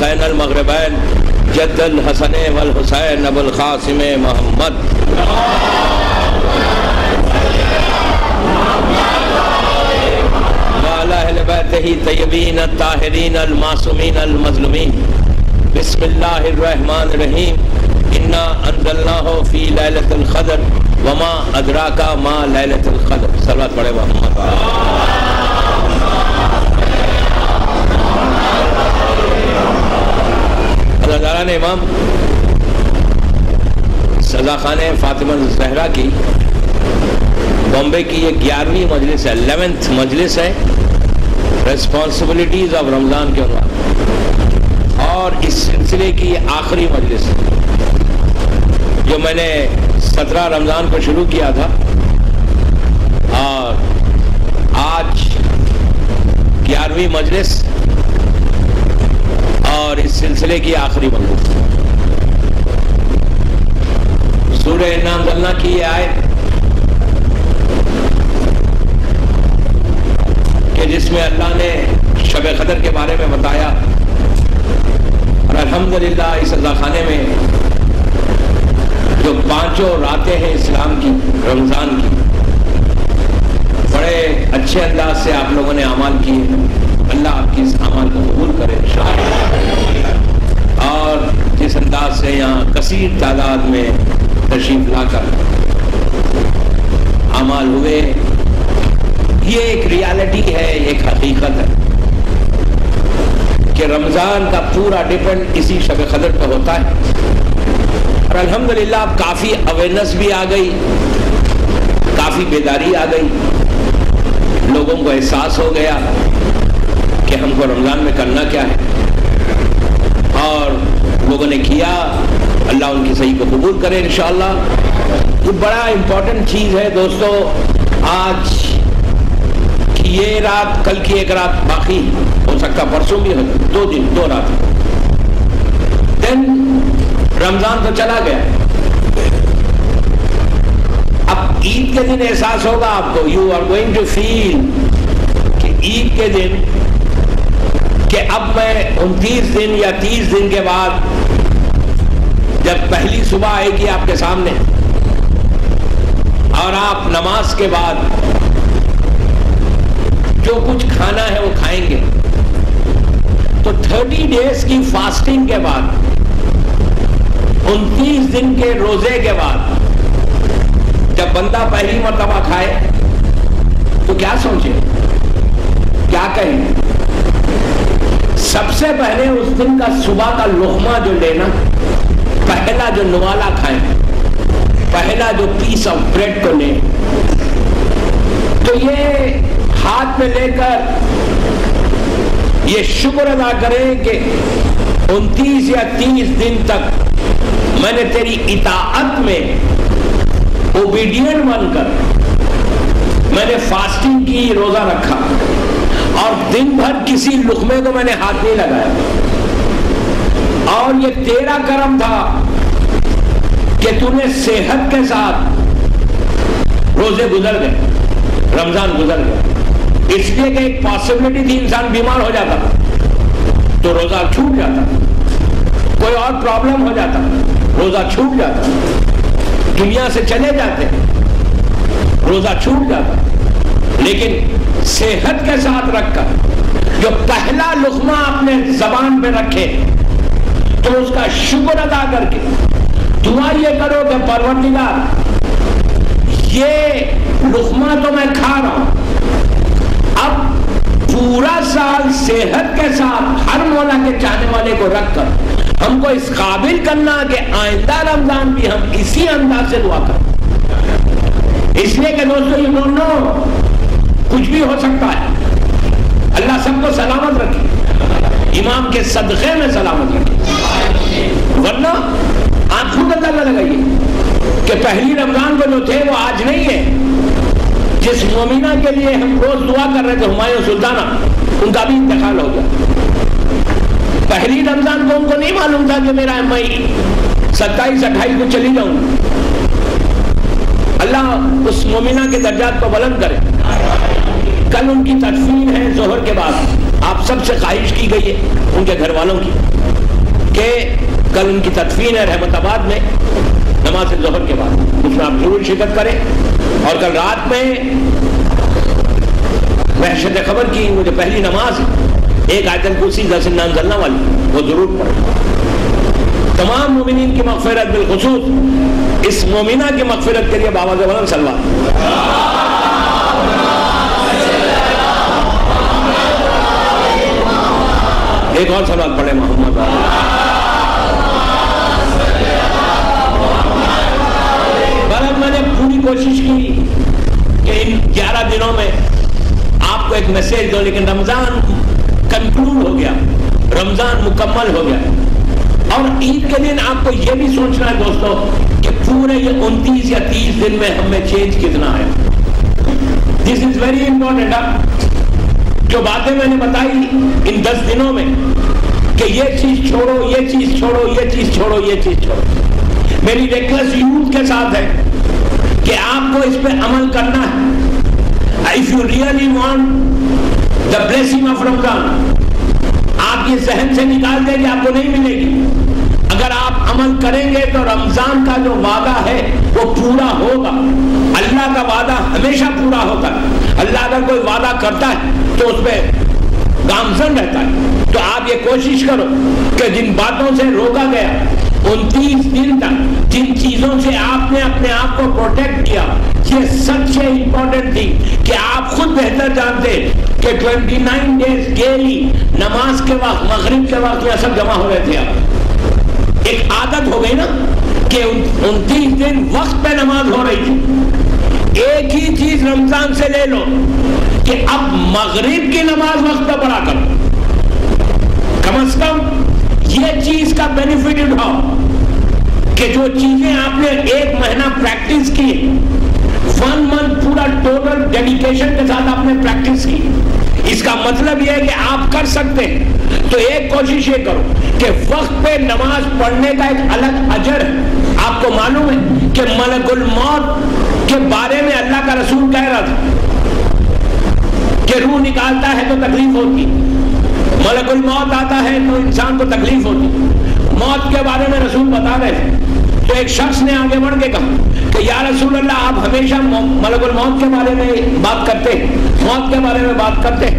الشیخین المغربین جد الحسن والحسین ابو القاسم محمد وعلی اہل بیتہ طیبین الطاہرین المعصومین المظلومین. بسم اللہ الرحمن الرحیم. انا انزلناہ فی لیلۃ القدر وما ادراک ما لیلۃ القدر. صلوات پڑھے محمد. اللہ تعالیٰ نے امام سزا خانہ فاطمہ زہرا کی بامبے کی یہ 11ویں مجلس ہے، 11th مجلس ہے، ریسپانسبلٹیز آف رمضان کے عنوان، اور اس سلسلے کی یہ آخری مجلس ہے جو میں نے 17 رمضان کو شروع کیا تھا، اور آج 11ویں مجلس اور اس سلسلے کی آخری مجلس. سورہ انا انزلنا کی یہ آیت کہ جس میں اللہ نے شب قدر کے بارے میں بتایا، اور الحمدللہ اس عزا خانے میں جو 5 راتیں ہیں اسلام کی، رمضان کی، بڑے اچھے انداز سے آپ لوگوں نے اعمال کیے. اللہ آپ کی اس اعمال کو قبول کرے انشاءاللہ. اور جس انداز سے یہاں کثیر تعداد میں تشریف لا کر اعمال ہوئے، یہ ایک ریالٹی ہے، ایک حقیقت ہے کہ رمضان کا پورا ڈیپینڈ اسی شب قدر پہ ہوتا ہے. اور الحمدللہ اب کافی اویئرنس بھی آ گئی، کافی بیداری آ گئی، لوگوں کو احساس ہو گیا کہ ہم کو رمضان میں کرنا کیا ہے، اور لوگوں نے کیا. اللہ ان کی صحیح کو قبول کرے انشاءاللہ. یہ بڑا امپورٹنٹ چیز ہے دوستو. آج کی یہ رات، کل کی ایک رات باقی ہو سکتا، پرسوں بھی ہو، 2 دن 2 رات، دن رمضان تو چلا گیا. اب عید کے دن احساس ہوگا آپ کو، یو آر گوئنگ ٹو فیل کہ عید کے دن کہ اب میں 29 دن یا 30 دن کے بعد جب پہلی صبح آئے گی آپ کے سامنے، اور آپ نماز کے بعد جو کچھ کھانا ہے وہ کھائیں گے، تو 30 ڈیز کی فاسٹنگ کے بعد، 29 دن کے روزے کے بعد جب بندہ پہلی مرتبہ کھائے تو کیا سوچے، کیا کہیں؟ سب سے پہلے اس دن کا صبح کا لقمہ جو لینا، پہلا جو نوالا کھائیں، پہلا جو پیس آف بریڈ کو لیں، تو یہ ہاتھ میں لے کر یہ شکر ادا کریں کہ 29 یا 30 دن تک میں نے تیری اطاعت میں اوبیڈینٹ بن کر میں نے فاسٹنگ کی، روزہ رکھا، اور دن بھر کسی لقمے کو میں نے ہاتھ نہیں لگایا. اور یہ تیرا کرم تھا کہ تو نے صحت کے ساتھ روزے گزر گئے، رمضان گزر گئے. اس لیے کہ ایک پاسبلٹی تھی انسان بیمار ہو جاتا تو روزہ چھوٹ جاتا، کوئی اور پرابلم ہو جاتا روزہ چھوٹ جاتا، دنیا سے چلے جاتے روزہ چھوٹ جاتا. لیکن صحت کے ساتھ رکھ کر جو پہلا لقمہ اپنے زبان پہ رکھے تو اس کا شکر ادا کر کے دعا یہ کرو کہ پروردگار یہ لقمہ تو میں کھا رہا ہوں، اب پورا سال صحت کے ساتھ ہر مولا کے چاہنے والے کو رکھ کر ہم کو اس قابل کرنا کہ آئندہ رمضان بھی ہم اسی انداز سے دعا کریں. اس لیے کہ دوستو یہ دونوں کچھ بھی ہو سکتا ہے. اللہ سب کو سلامت رکھے، امام کے صدقے میں سلامت رکھے. ورنہ آپ خود اندازہ لگائیے کہ پہلی رمضان کو جو تھے وہ آج نہیں ہے. جس مومنہ کے لیے ہم روز دعا کر رہے تھے، ہمایوں سلطانہ، ان کا بھی انتقال ہو گیا. پہلی رمضان کو ان کو نہیں معلوم تھا کہ میرا میں 27-28 کو چلی جاؤں. اللہ اس مومنہ کے درجات کو بلند کرے. کل ان کی تدفین ہے ظہر کے بعد، آپ سب سے خواہش کی گئی ہے ان کے گھر والوں کی کہ کل ان کی تدفین ہے رحمت آباد میں نماز ظہر کے بعد، اس میں آپ ضرور شرکت کریں. اور کل رات میں وحشت خبر کی وہ جو پہلی نماز ایک آیت الکرسی 10 انا انزلنا والی وہ ضرور پڑھیں. تمام مومنین کی مغفرت بالخصوص اس مومنہ کی مغفرت کے لیے بابا زبان سلوات. ایک اور سوال پڑھے محمد. برحق میں نے پوری کوشش کی کہ ان 11 دنوں میں آپ کو ایک میسیج دو، لیکن رمضان کنکلوڈ ہو گیا، رمضان مکمل ہو گیا. اور عید کے دن آپ کو یہ بھی سوچنا ہے دوستو کہ پورے یہ 29 یا 30 دن میں ہمیں چینج کتنا ہے. دس از ویری امپورٹنٹ. جو باتیں میں نے بتائی ان 10 دنوں میں کہ یہ چیز چھوڑو، یہ چیز چھوڑو، یہ چیز چھوڑو، یہ چیز چھوڑو، میری ریکویسٹ یوتھ کے ساتھ ہے کہ آپ کو اس پہ عمل کرنا ہے. If you really want the blessing of Ramadan, آپ یہ ذہن سے نکال دیں کہ آپ کو نہیں ملے گی. اگر آپ عمل کریں گے تو رمضان کا جو وعدہ ہے وہ پورا ہوگا. اللہ کا وعدہ ہمیشہ پورا ہوتا ہے. اللہ اگر کوئی وعدہ کرتا ہے تو اس پہ گامزن رہتا ہے. تو آپ یہ کوشش کرو کہ جن باتوں سے روکا گیا 29 دن تک، جن چیزوں سے آپ نے اپنے آپ کو پروٹیکٹ کیا، یہ سب سے امپورٹنٹ تھی کہ آپ خود بہتر جانتے کہ 29 ڈیز ڈیلی نماز کے وقت، مغرب کے وقت یہ سب جمع ہو رہے تھے. آپ ایک عادت ہو گئی نا کہ 29 دن وقت پہ نماز ہو رہی تھی. ایک ہی چیز رمضان سے لے لو کہ اب مغرب کی نماز وقت پہ پڑھا کرو. کم از کم یہ چیز کا بینیفٹ اٹھاؤ کہ جو چیزیں آپ نے ایک مہینہ پریکٹس کی، 1 منتھ پورا ٹوٹل ڈیڈیکیشن کے ساتھ آپ نے پریکٹس کی، اس کا مطلب یہ ہے کہ آپ کر سکتے ہیں. تو ایک کوشش یہ کرو کہ وقت پہ نماز پڑھنے کا ایک الگ اجر ہے. آپ کو معلوم ہے کہ ملک الموت کے بارے میں اللہ کا رسول کہہ رہا تھا کہ روح نکالتا ہے تو تکلیف ہوتی، ملک الموت آتا ہے تو انسان کو تکلیف ہوتی. موت کے بارے میں رسول بتا رہے تھے. تو ایک شخص نے آگے بڑھ کے کہا کہ یا رسول اللہ آپ ہمیشہ ملک الموت کے بارے میں بات کرتے ہیں، موت کے بارے میں بات کرتے ہیں،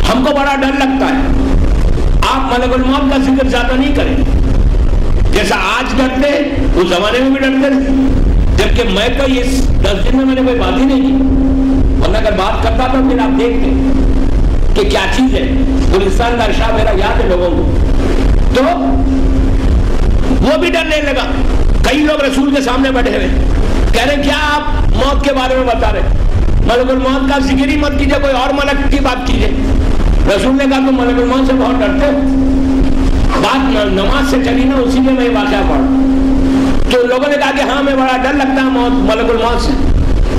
ہم کو بڑا ڈر لگتا ہے. آپ ملک الموت کا ذکر زیادہ نہیں کریں. جیسا آج ڈرتے اس زمانے میں بھی ڈرتے تھے. جبکہ میں تو یہ 10 دن میں نے کوئی بات ہی نہیں کی، ورنہ اگر بات کرتا تو پھر آپ دیکھتے کہ کیا چیز ہے. گلستان کا ارشاد میرا یاد ہے لوگوں کو. تو وہ بھی ڈرنے لگا. کئی لوگ رسول کے سامنے بیٹھے ہوئے کہہ رہے کیا آپ موت کے بارے میں بتا رہے، ملک الموت کا ذکر ہی مت کیجیے، کوئی اور ملک کی بات کیجیے. رسول نے کہا تم ملک الموت سے بہت ڈرتے ہو. بات نماز سے چلی نا، اسی لیے میں یہ واقعہ پڑھا. تو لوگوں نے کہا کہ ہاں میں بڑا ڈر لگتا ہے موت ملک الموت سے.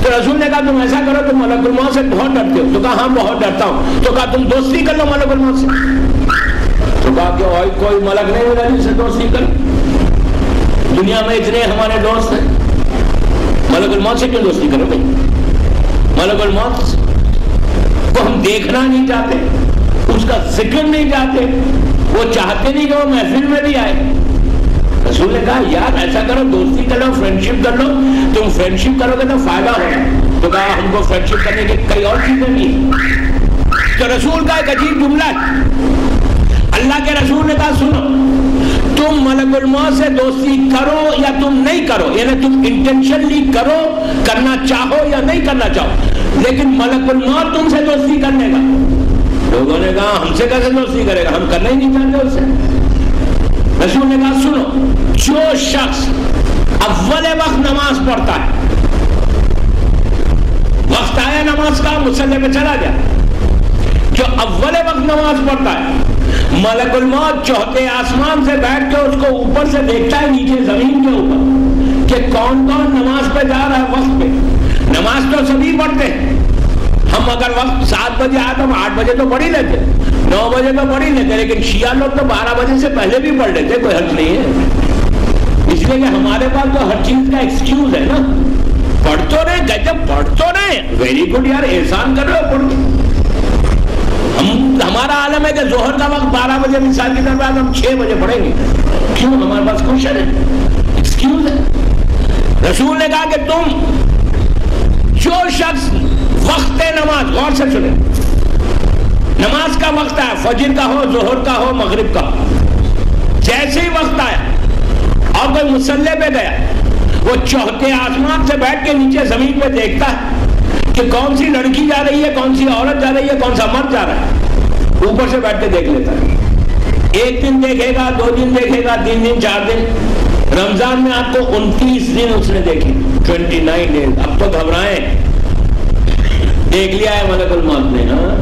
تو رسول نے کہا تم ایسا کرو تم ملک الموت سے بہت ڈرتے ہو. تو کہا ہاں بہت ڈرتا ہوں. تو کہا تم دوستی کر لو ملک الموت سے. تو کہا کہ کوئی ملک نہیں ملا جس سے دوستی کر. دنیا میں اتنے ہمارے دوست ہیں، ملک الموت سے کیوں دوستی کرو بھائی؟ ملک الموت کو ہم دیکھنا نہیں چاہتے، اس کا ذکر نہیں چاہتے، وہ چاہتے نہیں کہ وہ محفل میں بھی آئے. رسول نے کہا یار ایسا کرو دوستی کر لو، فرینڈشپ کر لو. تم فرینڈشپ کرو گے تو فائدہ ہوگا. تو کہا ہم کو فرینڈشپ کرنے کی کئی اور چیزیں بھی ہیں. تو رسول کا ایک عجیب جملہ ہے. اللہ کے رسول نے کہا سنو، تم ملک الموت سے دوستی کرو یا تم نہیں کرو، یعنی تم انٹینشنلی کرو، کرنا چاہو یا نہیں کرنا چاہو، لیکن ملک الموت تم سے دوستی کرنے کا. لوگوں نے کہا ہم سے کیسے دوستی کرے گا، ہم کرنا ہی نہیں چاہتے اس سے. رسول نے کہا سنو، جو شخص اول وقت نماز پڑھتا ہے، وقت آیا نماز کا مصلی پہ چلا گیا، جو اول وقت نماز پڑھتا ہے ملک الموت چوتھے آسمان سے بیٹھ کے اس کو اوپر سے دیکھتا ہے نیچے زمین کے اوپر کہ کون کون نماز پہ جا رہا ہے وقت پہ. نماز تو سبھی پڑھتے ہیں. ہم اگر وقت 7 بجے آئے تو ہم 8 بجے تو پڑھ ہی لیتے، 9 بجے تو پڑھ ہی لیتے، لیکن شیعہ لوگ تو 12 بجے سے پہلے بھی پڑھ لیتے، کوئی حرج نہیں ہے. اس لیے کہ ہمارے پاس تو ہر چیز کا ایکسکیوز ہے نا. پڑھ تو رہے، گجب پڑھ تو رہے، ویری گڈ یار، احسان کر رہے ہو پڑھ کے. ہمارا عالم ہے کہ ظہر کا وقت 12 بجے مثال کی طرف ہم 6 بجے پڑھیں گے. کیوں؟ ہمارے پاس کوشچن ہے, ایکسکیوز ہے. رسول نے کہا کہ تم جو شخص وقت نماز, غور سے سنیں, نماز کا وقت آیا, فجر کا ہو, ظہر کا ہو, مغرب کا ہو, جیسے ہی وقت آیا اور کوئی مصلی پہ گیا, وہ چوتھے آسمان سے بیٹھ کے نیچے زمین پہ دیکھتا ہے کہ کون سی لڑکی جا رہی ہے, کون سی عورت جا رہی ہے, کون سا مرد جا رہا ہے, اوپر سے بیٹھ کے دیکھ لیتا ہے. 1 دن دیکھے گا, 2 دن دیکھے گا, 3 دن, 4 دن. رمضان میں آپ کو 29 دن اس نے دیکھی, 29 ڈیز. اب تو گھبرائیں, دیکھ لیا ہے ملک الموت نے. ہاں,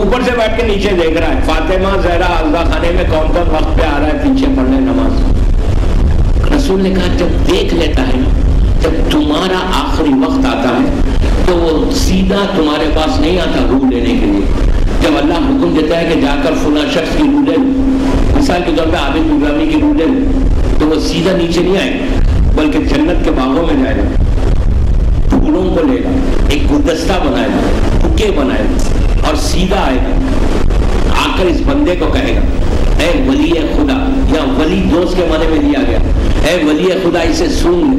اوپر سے بیٹھ کے نیچے دیکھ رہا ہے فاطمہ زہرا عذا خانے میں کون کون وقت پہ آ رہا ہے پیچھے پڑھنے نماز. رسول نے کہا جب دیکھ لیتا ہے نا, جب تمہارا آخری وقت آتا ہے تو وہ سیدھا تمہارے پاس نہیں آتا روح لینے کے لیے. جب اللہ حکم دیتا ہے کہ جا کر فلاں شخص کی روح لے لو, مثال کے طور پہ عابد گرامی کی روح لے لو, تو وہ سیدھا نیچے نہیں آئے گا بلکہ جنت کے باغوں میں جائے گا, پھولوں کو لے گا, ایک گلدستہ بنائے گا, بکے بنائے گا اور سیدھا آئے گا. آ کر اس بندے کو کہے گا اے ولی خدا, یا ولی دوست کے معنی میں دیا گیا, اے ولی خدا اسے سونگ لے.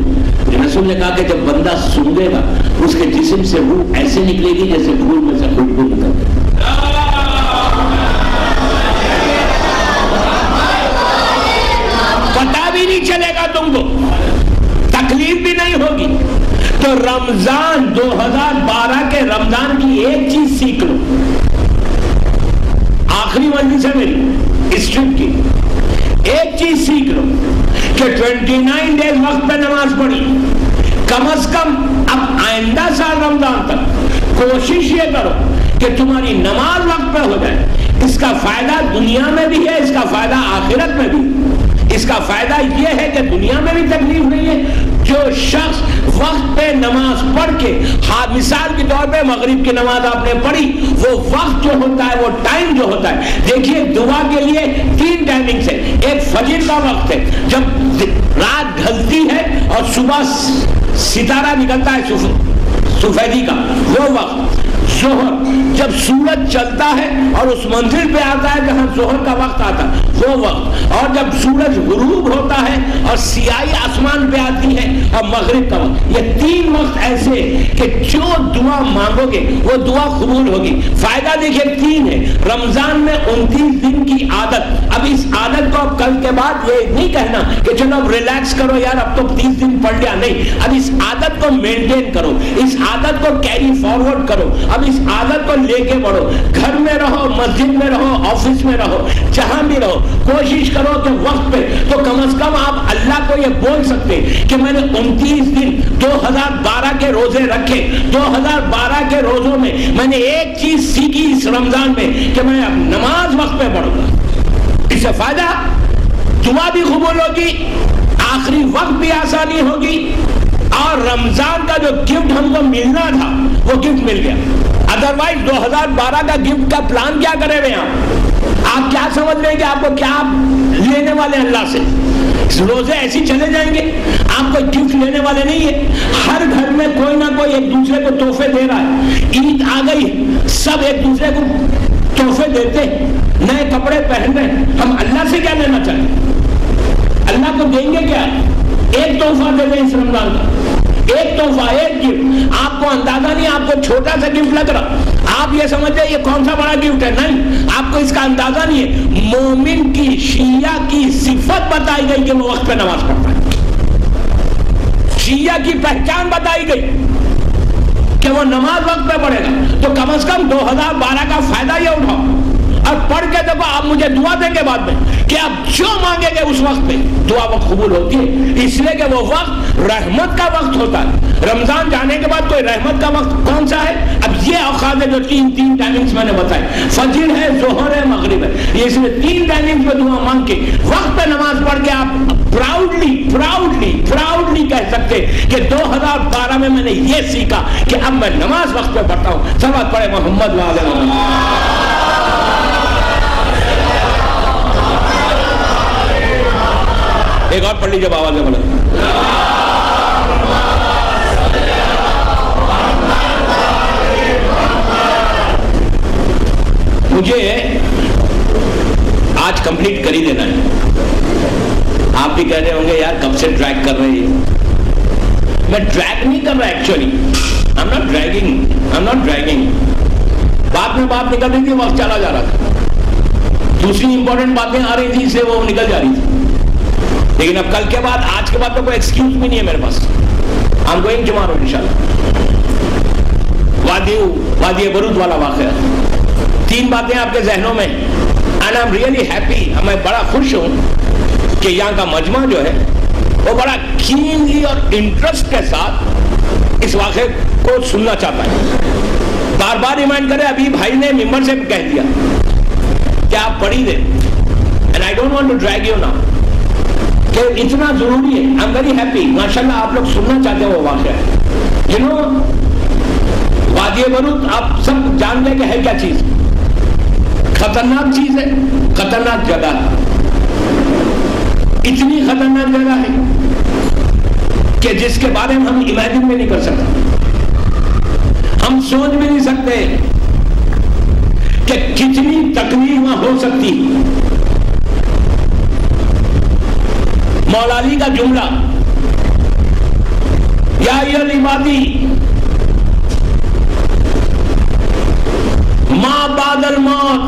رسول نے کہا کہ جب بندہ سونگے گا اس کے جسم سے روح ایسے نکلے گی جیسے پھول میں سے خوشبو نکلتی. پتا بھی نہیں چلے گا تم کو, تکلیف بھی نہیں ہوگی. تو رمضان 2012 کے رمضان کی ایک چیز سیکھ لو, آخری مجلس ہے میری اس ٹرپ کی, ایک چیز سیکھ لو کہ 29 ڈیز وقت پہ نماز پڑھی. کم از کم اب آئندہ سال رمضان تک کوشش یہ کرو کہ تمہاری نماز وقت پہ ہو جائے. اس کا فائدہ دنیا میں بھی ہے, اس کا فائدہ آخرت میں بھی. اس کا فائدہ یہ ہے کہ دنیا میں بھی تکلیف نہیں ہے. جو شخص وقت پہ نماز پڑھ کے, مثال کے طور پہ مغرب کی نماز آپ نے پڑھی, وہ وقت جو ہوتا ہے, وہ ٹائم جو ہوتا ہے, دیکھیے دعا کے لیے 3 ٹائمنگز ہے. ایک فجر کا وقت ہے جب رات ڈھلتی ہے اور صبح ستارہ نکلتا ہے سفیدی کا, وہ وقت. ظہر جب سورج چلتا ہے اور اس منزل پہ آتا ہے جہاں ظہر کا وقت آتا ہے, وہ وقت. اور جب سورج غروب ہوتا ہے اور سیاہی آسمان پہ آتی ہے, اور مغرب کا وقت. یہ 3 وقت ایسے کہ جو دعا مانگو گے وہ دعا قبول ہوگی. فائدہ دیکھیے 3 ہے. رمضان میں 29 دن کی عادت. اب اس عادت کو اب کل کے بعد یہ نہیں کہنا کہ چلو اب ریلیکس کرو یار, اب تو 30 دن پڑھ لیا, نہیں. اب اس عادت کو مینٹین کرو, اس عادت کو کیری فارورڈ کرو. اب اس عادت کو لے کے بڑھو. گھر میں رہو, مسجد میں رہو, آفس میں رہو, جہاں بھی رہو, کوشش کرو کہ وقت پہ تو کم از کم آپ اللہ کو یہ بول سکتے کہ میں نے 29 دن 2012 کے روزے رکھے. 2012 کے روزوں میں نے ایک چیز سیکھی اس رمضان میں کہ میں اب نماز وقت پہ پڑھوں گا. اس سے فائدہ دعا بھی قبول ہوگی, آخری وقت بھی آسانی ہوگی, اور رمضان کا جو گفٹ ہم کو ملنا تھا وہ گفٹ مل گیا. ادروائز 2012 کا گفٹ کا پلان کیا کرے ہوئے آپ کیا سمجھ رہے ہیں کہ آپ کو کیا لینے والے اللہ سے؟ روزے ایسی چلے جائیں گے, آپ کوئی گفٹ لینے والے نہیں ہے. ہر گھر میں کوئی نہ کوئی ایک دوسرے کو تحفے دے رہا ہے. عید آ گئی, سب ایک دوسرے کو تحفے دیتے, نئے کپڑے پہن رہے. ہم اللہ سے کیا لینا چاہتے؟ اللہ کو دیں گے کیا؟ ایک تحفہ دے دیں اس رمضان کا, ایک تحفہ, ایک گفٹ. آپ کو اندازہ نہیں, آپ کو چھوٹا سا گفٹ لگ رہا, آپ یہ سمجھتے یہ کون سا بڑا گفٹ ہے. نہیں, آپ کو اس کا اندازہ نہیں ہے. مومن کی شیعہ کی صفت بتائی گئی کہ وہ وقت پہ نماز پڑھتا ہے. شیعہ کی پہچان بتائی گئی کہ وہ نماز وقت پہ پڑھے گا. تو کم از کم 2012 کا فائدہ یہ اٹھاؤ اور پڑھ کے دیکھو. آپ مجھے دعا دیں گے بعد میں کہ آپ جو مانگیں گے اس وقت پہ دعا وقت قبول ہوتی ہے, اس لیے کہ وہ وقت رحمت کا وقت ہوتا ہے. رمضان جانے کے بعد کوئی رحمت کا وقت کون سا ہے؟ اب یہ اوقات ہے جو 3 ٹائمنگز میں نے بتائے, فجر ہے, ظہر ہے, مغرب ہے. یہ اس میں 3 ٹائمنگز میں دعا مانگ کے وقت پہ نماز پڑھ کے آپ پراؤڈلی کہہ سکتے کہ 2012 میں نے یہ سیکھا کہ اب میں نماز وقت پہ پڑھتا ہوں. سب پڑھے محمد وعلی محمد. ایک اور پڑھ لیجیے آواز میں بولے. مجھے آج کمپلیٹ کر ہی دینا ہے. آپ بھی کہہ رہے ہوں گے یار کب سے ڈریگ کر رہے ہیں. میں ڈریگ نہیں کر رہا ایکچولی. I'm not dragging. بات میں بات نکل رہی تھی, وقت چلا جا رہا تھا, دوسری امپورٹنٹ باتیں آ رہی تھی, اس سے وہ نکل جا رہی تھی. لیکن اب کل کے بعد, آج کے بعد تو کوئی ایکسکیوز بھی نہیں ہے میرے پاس. I'm going tomorrow انشاءاللہ. وادی برود والا واقعہ, 3 باتیں آپ کے ذہنوں میں, and I'm really happy. میں بڑا خوش ہوں کہ یہاں کا مجمع جو ہے وہ بڑا کینلی اور انٹرسٹ کے ساتھ اس واقعے کو سننا چاہتا ہے. بار بار ریمائنڈ کرے, ابھی بھائی نے ممبر سے کہہ دیا کہ آپ پڑھی دیں, and I don't want to drag you now, کہ اتنا ضروری ہے. I'm very happy. ماشاءاللہ آپ لوگ سننا چاہتے ہیں وہ واقعہ. You know, وادی برود آپ سب جان لیں کہ ہے کیا چیز. خطرناک چیز ہے, خطرناک جگہ ہے. اتنی خطرناک جگہ ہے کہ جس کے بارے میں ہم امیجن بھی نہیں کر سکتے, ہم سوچ بھی نہیں سکتے کہ کتنی تکلیف وہاں ہو سکتی. مولا علی کا جملہ, یا ایھا العبادی ما بعد الموت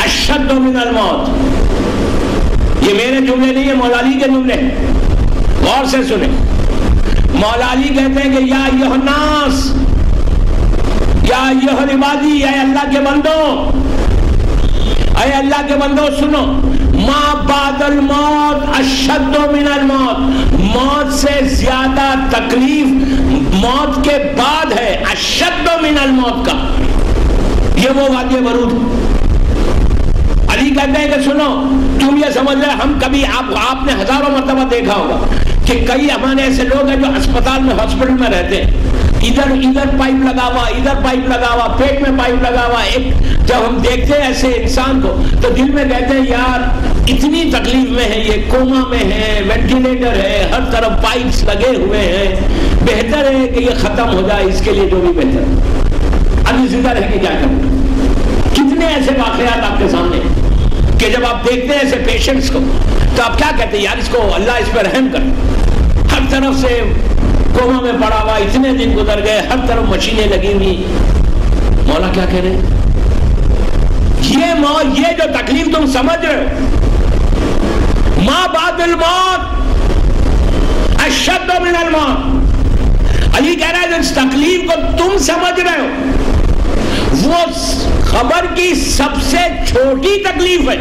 اشد من الموت. یہ میرے جملے نہیں ہے, مولا علی کے جملے. غور سے سنیں. مولا علی کہتے ہیں کہ یا ایھا الناس, یا ایھا العبادی, اے اللہ کے بندو, اے اللہ کے بندو سنو, ما بعد الموت اشد من الموت. موت سے زیادہ تکلیف موت کے بعد ہے, اشد من الموت کا. یہ وہ وادی برود. علی کہتے ہیں کہ سنو, تم یہ سمجھ رہے, ہم کبھی آپ نے ہزاروں مرتبہ دیکھا ہوگا کہ کئی ہمارے ایسے لوگ ہیں جو اسپتال میں, ہاسپٹل میں رہتے ہیں, ادھر پائپ لگا ہوا, ادھر پائپ لگا ہوا, پیٹ میں پائپ لگا ہوا. جب ہم دیکھتے ہیں ایسے انسان کو تو دل میں کہتے ہیں یار اتنی تکلیف میں ہے, یہ کوما میں ہے, وینٹیلیٹر ہے, ہر طرف پائپس لگے ہوئے ہیں, بہتر ہے کہ یہ ختم ہو جائے, اس کے لیے جو بھی بہتر ہے. ابھی زندہ رہ کے کیا کریں. کتنے ایسے واقعات آپ کے سامنے کہ جب آپ دیکھتے ہیں ایسے پیشنٹس کو تو آپ کیا کہتے ہیں, یار اس کو اللہ اس پہ رحم کر. ہر طرف سے کوما میں پڑا ہوا, اتنے دن گزر گئے, ہر طرف مشینیں لگی ہوئی. مولا کیا کہہ رہے ہیں, یہ جو تکلیف تم سمجھ رہے ہو, ما بعد الموت اشد من الموت. علی کہہ رہا ہے اس تکلیف کو تم سمجھ رہے ہو, وہ خبر کی سب سے چھوٹی تکلیف ہے,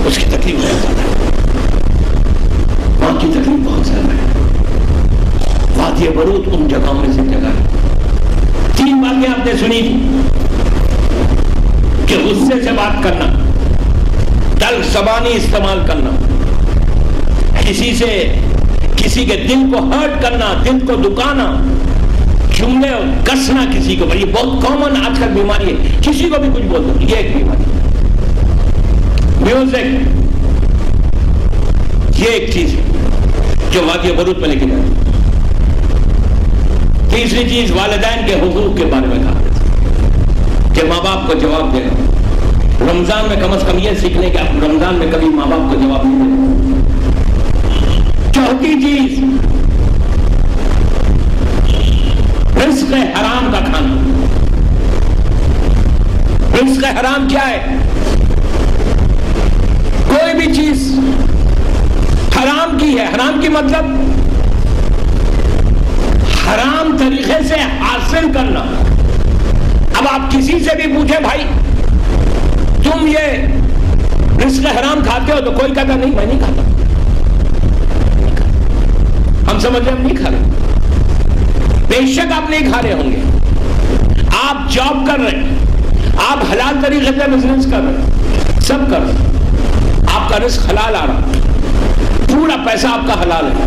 اس کی تکلیف بہت زیادہ ہے, موت کی تکلیف بہت زیادہ ہے. وادی برود ان جگہوں میں سے جگہ ہے. 3 باتیں آپ نے سنی تھی کہ غصے سے بات کرنا, تلخ زبانی استعمال کرنا, کسی کے دل کو ہرٹ کرنا, دل کو دکانا, جملے کسنا کسی کو. یہ بہت کامن آج کل بیماری ہے, کسی کو بھی کچھ بول دو, یہ ایک بیماری. میوزک, یہ ایک چیز ہے جو وادی برود میں لے کے جاتی. تیسری چیز والدین کے حقوق کے بارے میں کہا کہ ماں باپ کو جواب دے. رمضان میں کم از کم یہ سیکھنے کہ آپ رمضان میں کبھی ماں باپ کو جواب نہیں دیں. چوتھی چیز رزق حرام کا کھانا. رزق حرام کیا ہے؟ کوئی بھی چیز حرام کی ہے, حرام کی مطلب حرام طریقے سے حاصل کرنا. اب آپ کسی سے بھی پوچھیں بھائی تم یہ رزق حرام کھاتے ہو, تو کوئی کہتا نہیں میں نہیں کھاتا. ہم سمجھ رہے ہم نہیں کھا رہے. بے شک آپ نہیں کھا رہے ہوں گے, آپ جاب کر رہے ہیں, آپ حلال طریقے سے بزنس کر رہے ہیں, سب کر رہے ہیں, آپ کا رزق حلال آ رہا, پورا پیسہ آپ کا حلال ہے.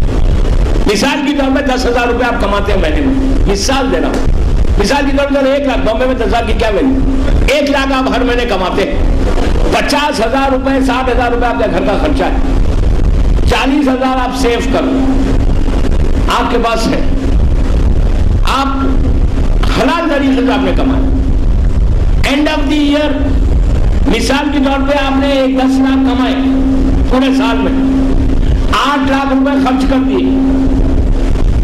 مثال کی طور پہ 10,000 روپے آپ کماتے ہیں مہینے میں, مثال دے رہا ہوں, مثال کی طور پر 1 لاکھ, بامبے میں 10,000 کی کیا ویلیو, 1 لاکھ آپ ہر مہینے کماتے ہیں. 50,000 روپے 60,000 روپے آپ کے گھر کا خرچہ ہے, 40,000 آپ سیو کر آپ کے پاس ہے, آپ حلال طریقے سے آپ نے کمایا. اینڈ آف دی ایئر مثال کے طور پہ آپ نے 10 لاکھ کمائے پورے سال میں، 8 لاکھ روپے خرچ کر دیے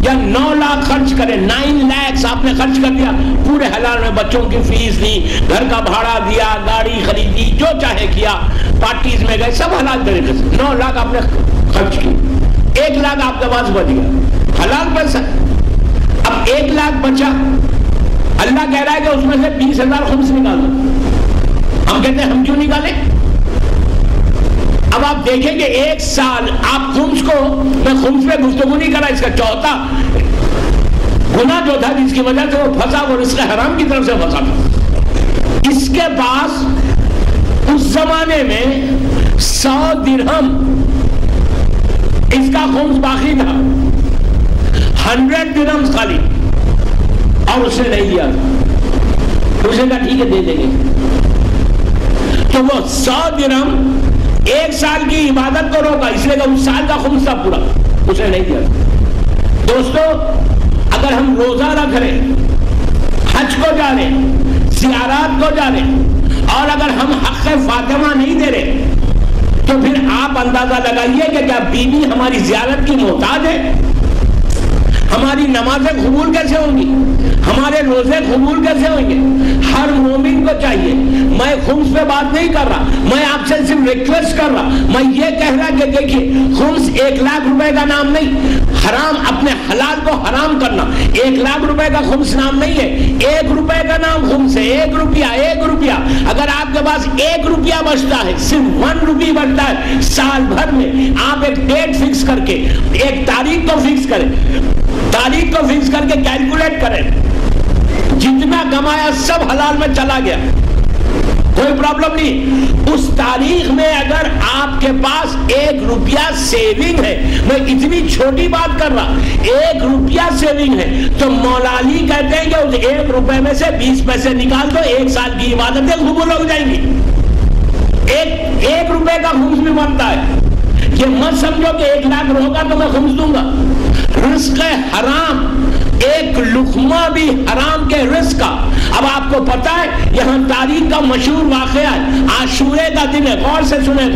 یا 9 لاکھ خرچ کرے، 9 lakhs آپ نے خرچ کر دیا پورے حلال میں، بچوں کی فیس دی، گھر کا بھاڑا دیا، گاڑی خریدی، جو چاہے کیا، پارٹیز میں گئے، سب حلال طریقے سے 9 لاکھ آپ نے خرچ کی، 1 لاکھ آپ کے پاس بچ گیا حلال پیسہ۔ اب 1 لاکھ بچا، اللہ کہہ رہا ہے کہ اس میں سے 20,000 خمس نکال دو، ہم کہتے ہیں ہم کیوں نکالیں؟ اب آپ دیکھیں کہ 1 سال آپ خمس کو، میں خمس پہ گفتگو نہیں کر رہا، اس کا چوتھا گناہ جو تھا جس کی وجہ سے وہ پھنسا، وہ رزق حرام کی طرف سے پھنسا تھا، اس کے پاس اس زمانے میں 100 درہم اس کا خمس باقی تھا، 100 درہم خالی، اور اس نے نہیں دیا تھا، اسے کہا ٹھیک ہے دے دیں گے، تو وہ 100 درہم 1 سال کی عبادت کو روکا، اس لیے کہ اس سال کا خمس تھا پورا، اسے نہیں دیا۔ دوستو اگر ہم روزہ رکھ رہے، حج کو جا رہے، زیارات کو جا رہے، اور اگر ہم حق فاطمہ نہیں دے رہے، تو پھر آپ اندازہ لگائیے کہ کیا بیوی ہماری زیارت کی محتاج ہے؟ ہماری نمازیں قبول کیسے ہوں گی؟ ہمارے روزے قبول کیسے ہوں گے؟ ہر مومن کو چاہیے، میں خمس پہ بات نہیں کر رہا، میں آپ سے صرف ریکویسٹ کر رہا، میں یہ کہہ رہا کہ دیکھیے خمس 1 لاکھ روپے کا نام نہیں، حرام اپنے حلال کو حرام کرنا 1 لاکھ روپے کا خمس نام نہیں ہے، 1 روپے کا نام خمس ہے، 1 روپیہ، اگر آپ کے پاس 1 روپیہ بچتا ہے، صرف 1 روپی بچتا ہے سال بھر میں، آپ ایک ڈیٹ فکس کر کے، ایک تاریخ کو فکس کریں، تاریخ کو فکس کر کے کیلکولیٹ کریں، جتنا کمایا سب حلال میں چلا گیا، کوئی پرابلم نہیں۔ اس تاریخ میں اگر آپ کے پاس 1 روپیہ سیونگ ہے، میں اتنی چھوٹی بات کر رہا، 1 روپیہ سیونگ ہے، تو مولا علی کہتے ہیں کہ اس 1 روپے میں سے 20 پیسے نکال دو، 1 سال کی عبادتیں قبول ہو جائیں گی۔ 1 روپے کا خمس بھی بنتا ہے، یہ مت سمجھو کہ 1 لاکھ ہوگا تو میں خمس دوں گا، رزق حرام، 1 لقمہ بھی حرام کے رزق کا۔ اب آپ کو پتا ہے یہاں تاریخ کا مشہور واقعہ ہے، عاشورے کا دن ہے، غور سے سنیں،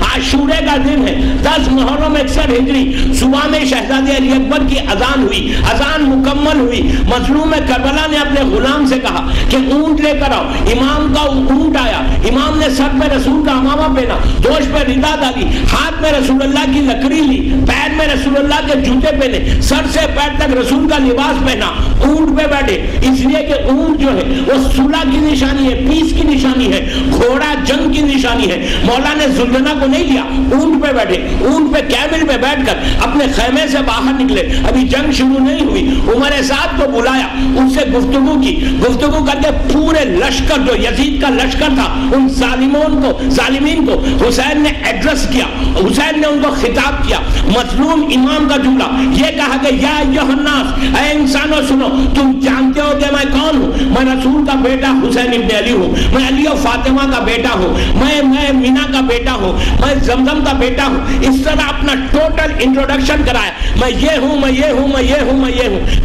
عاشورے کا دن ہے، 10 محرم 61 ہجری، صبح میں شہزادے علی اکبر کی اذان ہوئی، اذان مکمل ہوئی، مظلوم کربلا نے اپنے غلام سے کہا کہ اونٹ لے کر آؤ، امام کا اونٹ آیا، امام نے سر پہ رسول کا عمامہ پہنا، دوش پہ ردا ڈالی، ہاتھ میں رسول اللہ کی لکڑی لی، پیر میں رسول اللہ کے جوتے پہنے، سر سے پیر تک رسول کا لباس پہنا، اونٹ پہ بیٹھے، اس لیے کہ اونٹ جو ہے وہ صلح کی نشانی ہے، پیس کی نشانی ہے، گھوڑا جنگ کی نشانی ہے۔ مولا نے زلجنا کو نہیں لیا، اونٹ پہ بیٹھے، اونٹ پہ کیمل پہ بیٹھ کر اپنے خیمے سے باہر نکلے، ابھی جنگ شروع نہیں ہوئی، عمر سعد کو بلایا، ان سے گفتگو کی، گفتگو کر کے پورے لشکر جو یزید کا لشکر تھا، ان ظالمین کو حسین نے ایڈریس کیا، حسین نے ان کو خطاب کیا، مظلوم امام کا جملہ یہ کہا کہ یا ایھا الناس، اے انسانوں سنو، تم جانتے ہو کہ میں کون ہوں؟ میں رسول کا بیٹا حسین ابن علی ہوں، میں علی و فاطمہ کا بیٹا ہوں، میں مینا کا بیٹا ہوں، میں زمزم کا بیٹا ہوں۔ اس طرح اپنا ٹوٹل انٹروڈکشن کرایا، میں یہ ہوں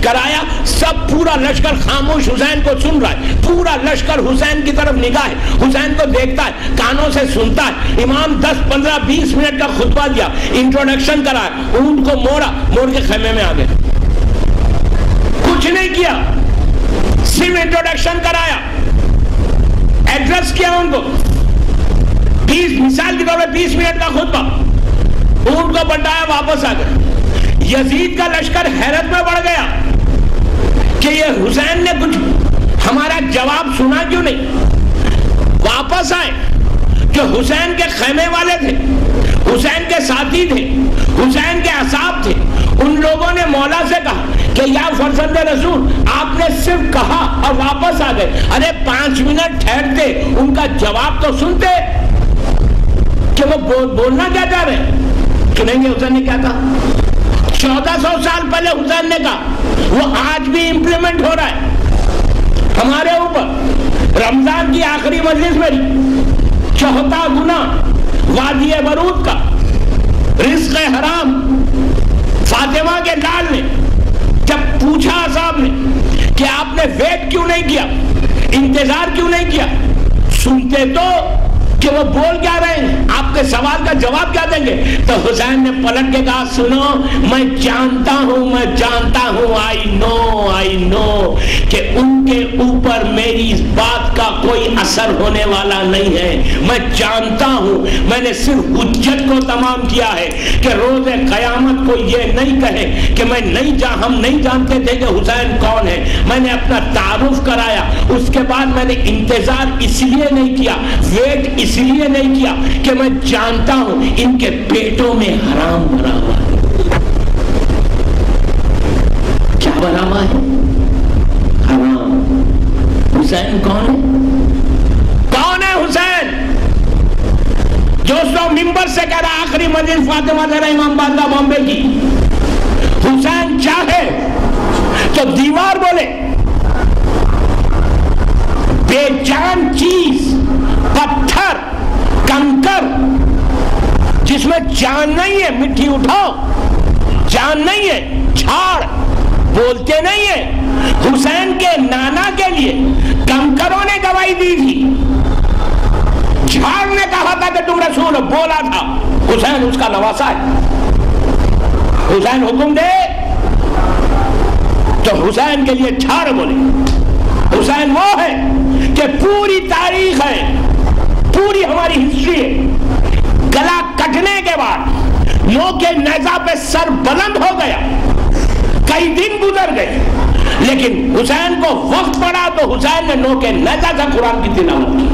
کرایا، سب پورا لشکر خاموش حسین کو سن رہا ہے، پورا لشکر حسین کی طرف نگاہ ہے، حسین کو دیکھتا ہے، کانوں سے سنتا ہے۔ امام 10 15 20 منٹ کا خطبہ دیا، انٹروڈکشن کرایا، اونٹ کو موڑ کے خیمے میں آ گئے، کچھ نہیں کیا، صرف انٹروڈکشن کرایا، ایڈریس کیا ان کو، 20 مثال کے طور پر 20 منٹ کا خطبہ، اونٹ کو بٹایا، واپس آ گئے۔ یزید کا لشکر حیرت میں بڑھ گیا کہ یہ حسین نے کچھ ہمارا جواب سنا کیوں نہیں؟ واپس آئے، جو حسین کے خیمے والے تھے، حسین کے ساتھی تھے، حسین کے اصحاب تھے، ان لوگوں نے مولا سے کہا کہ یا فرزند رسول، آپ نے صرف کہا اور واپس آ گئے، ارے 5 منٹ ٹھہرتے، ان کا جواب تو سنتے کہ وہ بولنا کیا چاہ رہے ہیں۔ سنیں گے حسین نے کیا کہا؟ 1400 سال پہلے حسین نے کہا، وہ آج بھی امپلیمنٹ ہو رہا ہے ہمارے اوپر۔ رمضان کی آخری مجلس میں 4 گناہ وادی برود کا، رزق حرام، فاطمہ کے لال نے جب پوچھا صاحب نے کہ آپ نے ویٹ کیوں نہیں کیا، انتظار کیوں نہیں کیا؟ سنتے تو کہ وہ بول کیا رہے ہیں، آپ کے سوال کا جواب کیا دیں گے؟ تو حسین نے پلٹ کے کہا سنو میں جانتا ہوں آئی نو کہ ان کے اوپر میری اس بات کا کوئی اثر ہونے والا نہیں ہے، میں جانتا ہوں، میں نے صرف حجت کو تمام کیا ہے کہ روز قیامت کو یہ نہیں کہے کہ ہم نہیں جانتے تھے کہ حسین کون ہے، میں نے اپنا تعارف کرایا، اس کے بعد میں نے انتظار اس لیے نہیں کیا، ویٹ اس لیے نہیں کیا کہ میں جانتا ہوں ان کے پیٹوں میں حرام بھرا ہوا ہے۔ کیا بھرا ہوا ہے؟ حرام۔ حسین کون ہے؟ کون ہے حسین؟ جو سو ممبر سے کہہ رہا آخری منزل فاطمہ زہرا امام باندہ بامبے کی، حسین چاہے تو دیوار بولے، بے جان چیز، پتھر، کنکر جس میں جان نہیں ہے، مٹی اٹھاؤ، جان نہیں ہے، جھاڑ بولتے نہیں ہے۔ حسین کے نانا کے لیے کنکروں نے گواہی دی تھی، جھاڑ نے کہا تھا کہ تم رسول ہو، بولا تھا۔ حسین اس کا نواسا ہے، حسین حکم دے تو حسین کے لیے جھاڑ بولے۔ حسین وہ ہے کہ پوری تاریخ ہے، پوری ہماری ہسٹری ہے، گلا کٹنے کے بعد نوک نیزہ پہ سر بلند ہو گیا، کئی دن گزر گئے، لیکن حسین کو وقت پڑا تو حسین نے نوک نیزہ سے قرآن کی تلاوت کی۔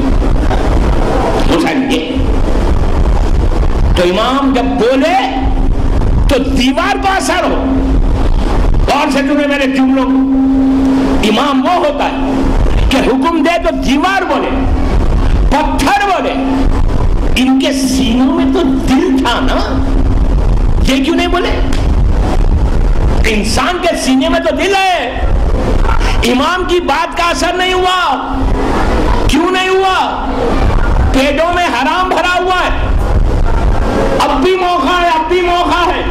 حسین یہ تو امام جب بولے تو دیوار کو اثر ہو۔ اور سے تمہیں میرے جملوں کو، امام وہ ہوتا ہے کہ حکم دے تو دیوار بولے، پتھر بولے۔ ان کے سینوں میں تو دل تھا نا، یہ کیوں نہیں بولے؟ انسان کے سینے میں تو دل ہے، امام کی بات کا اثر نہیں ہوا۔ کیوں نہیں ہوا؟ پیٹوں میں حرام بھرا ہوا ہے، اب بھی موقع ہے، اب بھی موقع ہے۔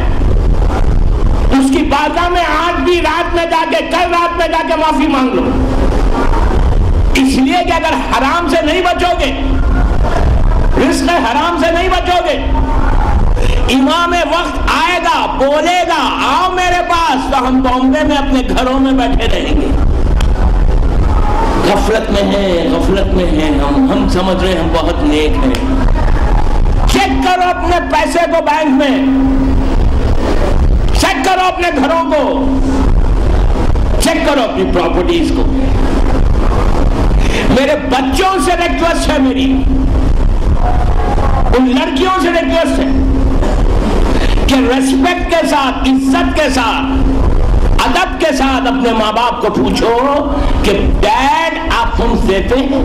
اس کی بارگاہ میں آج بھی رات میں جا کے، کل رات میں جا کے معافی مانگ لو، اس لیے کہ اگر حرام سے نہیں بچو گے، رزق حرام سے نہیں بچو گے، امام وقت آئے گا، بولے گا آؤ میرے پاس، تو ہم بامبے میں اپنے گھروں میں بیٹھے رہیں گے۔ غفلت میں ہیں ہم سمجھ رہے ہیں ہم بہت نیک ہیں۔ چیک کرو اپنے پیسے کو بینک میں، چیک کرو اپنے گھروں کو، چیک کرو اپنی پراپرٹیز کو۔ میرے بچوں سے ریکویسٹ ہے، میری ان لڑکیوں سے ریکویسٹ ہے کہ ریسپیکٹ کے ساتھ، عزت کے ساتھ، ادب کے ساتھ اپنے ماں باپ کو پوچھو کہ ڈیڈ آپ خمس دیتے ہیں؟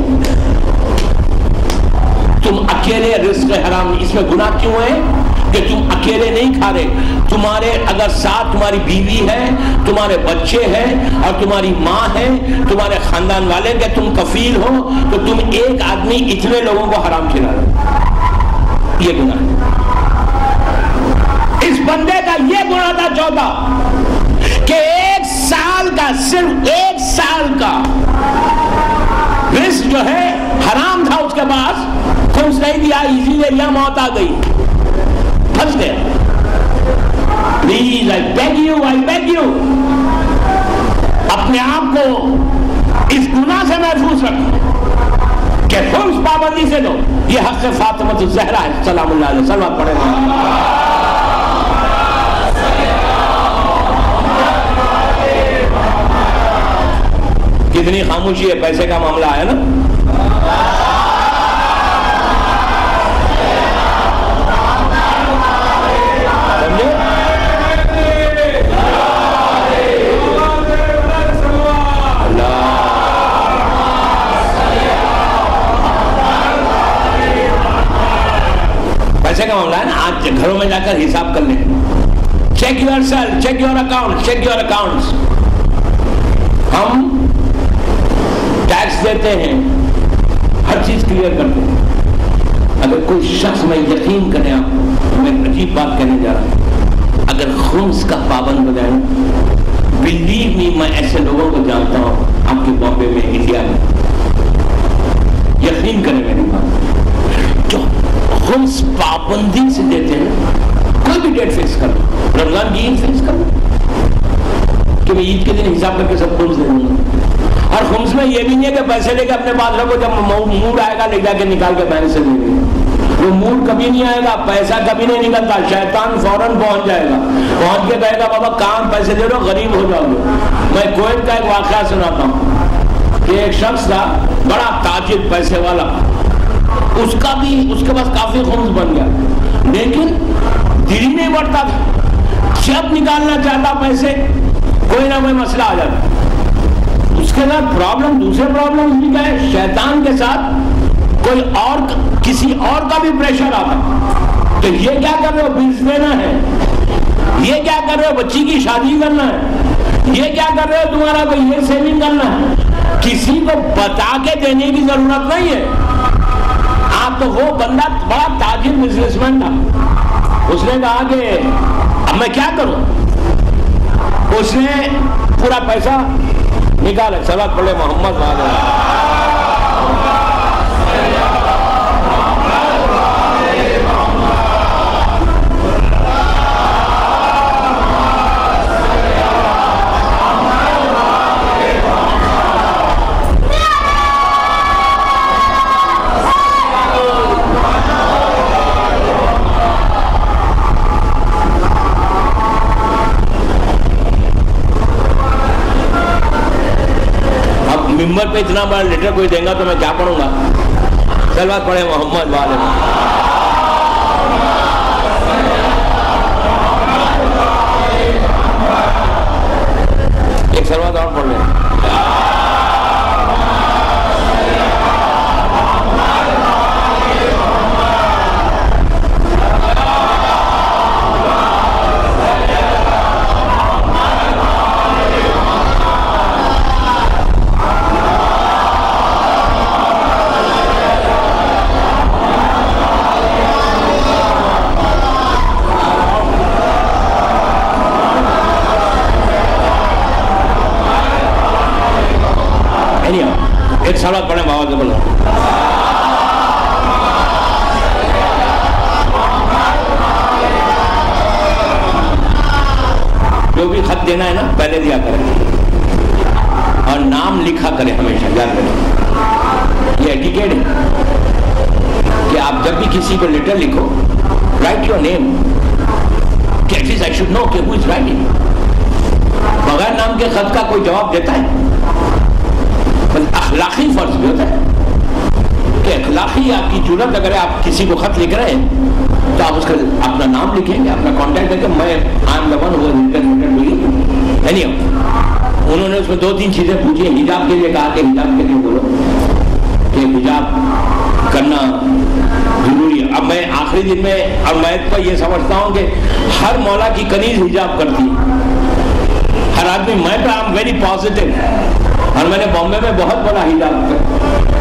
تم اکیلے رزق حرام، اس میں گناہ کیوں ہے کہ تم اکیلے نہیں کھا رہے، تمہارے اگر ساتھ تمہاری بیوی ہے، تمہارے بچے ہیں اور تمہاری ماں ہے، تمہارے خاندان والے کہ تم کفیل ہو، تو تم ایک آدمی اتنے لوگوں کو حرام کھلا رہے ہو، یہ گناہ ہے۔ اس بندے کا یہ گناہ تھا چوتھا کہ ایک سال کا، صرف ایک سال کا رزق جو ہے حرام تھا اس کے پاس، خمس نہیں دیا، اسی لیے یہ موت آ گئی، پھنس گیا۔ پلیز I beg you اپنے آپ کو اس گناہ سے محفوظ رکھو کہ خمس پابندی سے دو۔ یہ حق فاطمہ الزہرا ہے، سلام اللہ علیہ، صلوات پڑھیں گے۔ کتنی خاموشی ہے، پیسے کا معاملہ آیا نا۔ پیسے کا معاملہ ہے نا، آج گھروں میں جا کر حساب کر لیں، check your self, check your account, check your accounts. ہم ٹیکس دیتے ہیں، ہر چیز کلیئر کرتے ہیں۔ اگر کوئی شخص، میں یقین کریں آپ، میں عجیب بات کہنے جا رہا ہوں، اگر خمس کا پابند ہو جائے، بلیو می، میں ایسے لوگوں کو جانتا ہوں آپ کے بامبے میں، انڈیا میں، یقین کریں میری بات، جو خمس پابندی سے دیتے ہیں، کوئی بھی ڈیٹ فکس کر لو، رمضان کی عید فکس کر لو کہ میں عید کے دن حساب کر کے سب خمس دے دوں گا، اور خمس میں یہ بھی نہیں ہے کہ پیسے لے کے اپنے پاس رکھو، جب موڈ آئے گا لے جا کے نکال کے پیسے دے دیں گے، وہ موڈ کبھی نہیں آئے گا، پیسہ کبھی نہیں نکلتا، شیطان فوراً پہنچ جائے گا، پہنچ کے کہے گا بابا کام پیسے دے دو غریب ہو جاؤ گے۔ میں کویت کا ایک واقعہ سناتا ہوں کہ ایک شخص تھا بڑا تاجر پیسے والا، اس کا بھی اس کے پاس کافی خمس بن گیا، لیکن دل ہی نہیں بڑھتا تھا، جب نکالنا چاہتا پیسے کوئی نہ کوئی مسئلہ آ جاتا، اس کے ساتھ پرابلم، دوسرے پرابلم بھی کیا ہے، شیطان کے ساتھ کوئی اور کسی اور کا بھی پریشر آتا، تو یہ کیا کر رہے ہو بلز دینا ہے، یہ کیا کر رہے ہو بچی کی شادی کرنا ہے، یہ کیا کر رہے ہو تمہارا کوئی یہ سیونگ کرنا ہے، کسی کو بتا کے دینے کی ضرورت نہیں ہے۔ آپ تو وہ بندہ بڑا تاجر بزنس مین تھا، اس نے کہا کہ اب میں کیا کروں، اس نے پورا پیسہ نکالا، صلوات پڑھے محمد والے، ممبر پہ اتنا بڑا لیٹر کوئی دیں گا تو میں کیا پڑھوں گا، صلوات پڑھے محمد والے، ایک صلوات اور پڑھ لیں۔ ایک صلوات پڑھیں بابا سے بولو، جو بھی خط دینا ہے نا پہلے دیا کریں اور نام لکھا کریں ہمیشہ، یاد رکھیں یہ ایٹیکیٹ ہے کہ آپ جب بھی کسی کو لیٹر لکھو رائٹ یور نیم، کہ at least I should know کہ ہو از رائٹنگ۔ بغیر نام کے خط کا کوئی جواب دیتا ہے؟ اخلاقی فرض بھی ہوتا ہے کہ اخلاقی آپ کی جرات، اگر آپ کسی کو خط لکھ رہے ہیں تو آپ اس کا اپنا نام لکھیں گے، اپنا کانٹیکٹ دیں گے، میں I am the one who any. انہوں نے اس میں 2-3 چیزیں پوچھی، حجاب کے لیے کہا کہ حجاب کے لیے بولو کہ حجاب کرنا ضروری ہے۔ اب میں آخری دن میں اب میں تو یہ سمجھتا ہوں کہ ہر مولا کی کنیز حجاب کرتی ہے، ہر آدمی، میں تو آئی ایم ویری پازیٹیو، اور میں نے بامبے میں بہت بڑا حجاب کیا،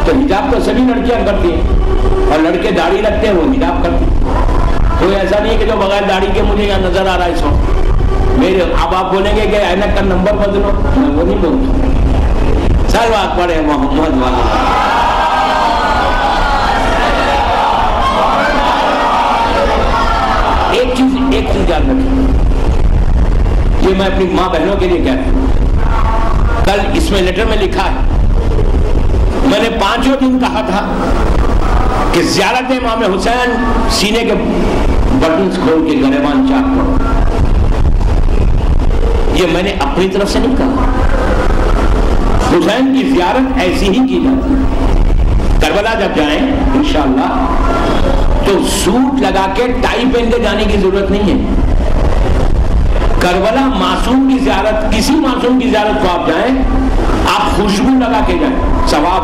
تو حجاب تو سبھی لڑکیاں کرتی ہیں، اور لڑکے داڑھی رکھتے ہیں وہ حجاب کرتے ہیں، کوئی ایسا نہیں ہے کہ جو بغیر داڑھی کے مجھے یہاں نظر آ رہا ہے اس وقت میرے۔ اب آپ بولیں گے کہ اینک کا نمبر بدلو، میں وہ نہیں بولتا، صلوات پڑھے محمد والے۔ ایک چیز یاد رکھیں، یہ میں اپنی ماں بہنوں کے لیے کہتا ہوں، کل اس میں لیٹر میں لکھا ہے، میں نے 5 دن کہا تھا کہ زیارت امام حسین سینے کے بٹنز کھول کے گریبان چاک پڑھو، یہ میں نے اپنی طرف سے نہیں کہا، حسین کی زیارت ایسی ہی کی جاتی ہے۔ کربلا جب جائیں انشاءاللہ تو سوٹ لگا کے ٹائی پہن کے جانے کی ضرورت نہیں ہے، کربلا معصوم کی زیارت، کسی معصوم کی زیارت کو آپ جائیں، آپ خوشبو لگا کے جائیں، ثواب،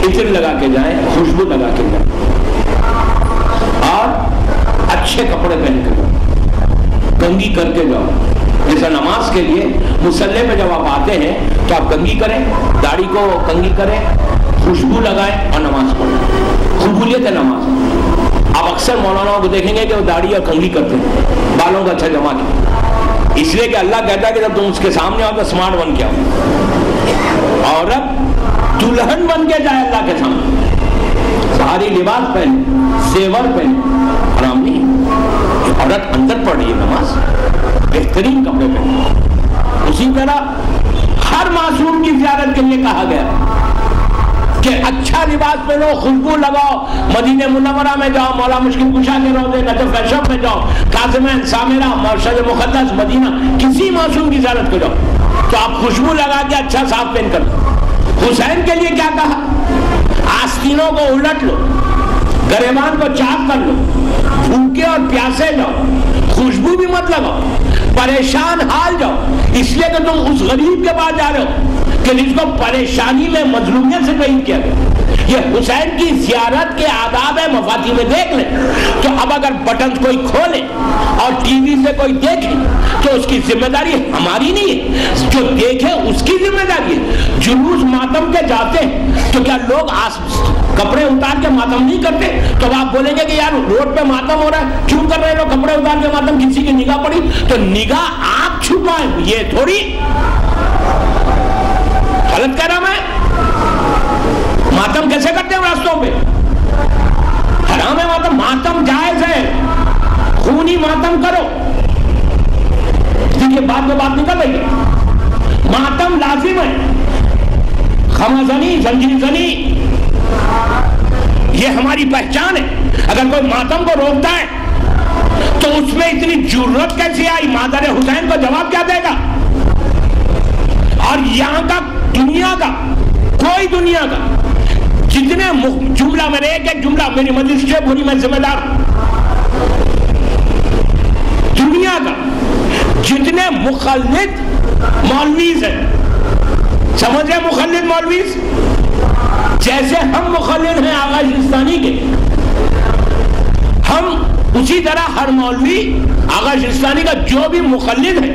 عطر لگا کے جائیں، خوشبو لگا کے جائیں، اور اچھے کپڑے پہن کے جاؤ، کنگھی کر کے جاؤ۔ جیسا نماز کے لیے مصلی پہ جب آپ آتے ہیں تو آپ کنگھی کریں، داڑھی کو کنگھی کریں، خوشبو لگائیں اور نماز پڑھیں، قبولیت ہے نماز۔ آپ اکثر مولانا کو دیکھیں گے کہ وہ داڑھی اور کنگھی کرتے ہیں، بالوں کا اچھا جما کے، اس لیے کہ اللہ کہتا ہے کہ جب تم اس کے سامنے آؤ تو سمارٹ بن کے آؤ۔ عورت دلہن بن کے جائے اللہ کے سامنے، ساری لباس پہنے، زیور پہنے، حرام نہیں۔ عورت اندر پڑھ رہی ہے نماز، بہترین کپڑے پہنے۔ اسی طرح ہر معصوم کی زیارت کے لیے کہا گیا کہ اچھا لباس پہنو، خوشبو لگاؤ، مدینہ منورہ میں جاؤ، مولا مشکل کشا کے روضے نجف اشرف میں جاؤ، کاظم سامرہ، مرشد مقدس مدینہ، کسی معصوم کی زیارت کو جاؤ تو آپ خوشبو لگا کے اچھا صاف پہن کر۔ حسین کے لیے کیا کہا؟ آستینوں کو الٹ لو، گریبان کو چاک کر لو، بھوکے اور پیاسے جاؤ، خوشبو بھی مت لگاؤ، پریشان حال جاؤ، اس لیے کہ تم اس غریب کے پاس جا رہے ہو کہ جس کو پریشانی میں مظلومیت سے قید کیا گیا۔ یہ حسین کی زیارت کے آداب ہے، مفاتیح میں دیکھ لیں تو اب اگر بٹن کوئی کھولے اور ٹی وی سے کوئی دیکھے تو اس کی ذمہ داری ہماری نہیں ہے، جو دیکھے اس کی ذمہ داری ہے۔ جلوس ماتم کے جاتے ہیں تو کیا لوگ کپڑے اتار کے ماتم نہیں کرتے؟ تو آپ بولیں گے کہ یار روڈ پہ ماتم ہو رہا ہے، کیوں کر رہے لوگ کپڑے اتار کے ماتم؟ کسی کی نگاہ پڑی تو نگاہ آپ چھپائیں، یہ تھوڑی غلط کہہ رہا میں؟ ماتم کیسے کرتے ہیں راستوں پہ؟ حرام ہے ماتم، ماتم جائز ہے، خونی ماتم کرو، دیکھیے بات میں بات نکل رہی ہے، ماتم لازم ہے، خمہ زنی، زنجیر زنی، یہ ہماری پہچان ہے۔ اگر کوئی ماتم کو روکتا ہے تو اس میں اتنی جرت کیسے آئی؟ مادر حسین کو جواب کیا دے گا؟ اور یہاں کا دنیا کا کوئی دنیا کا جتنے جملہ، میرے ایک جملہ، میری مجلس سے پوری میں ذمہ دار، دنیا کا جتنے مخلد مولویز ہیں، سمجھے مخلد مولویز جیسے ہم مخلد ہیں آغا شرستانی کے، ہم اسی طرح ہر مولوی آغا شرستانی کا جو بھی مخلد ہے،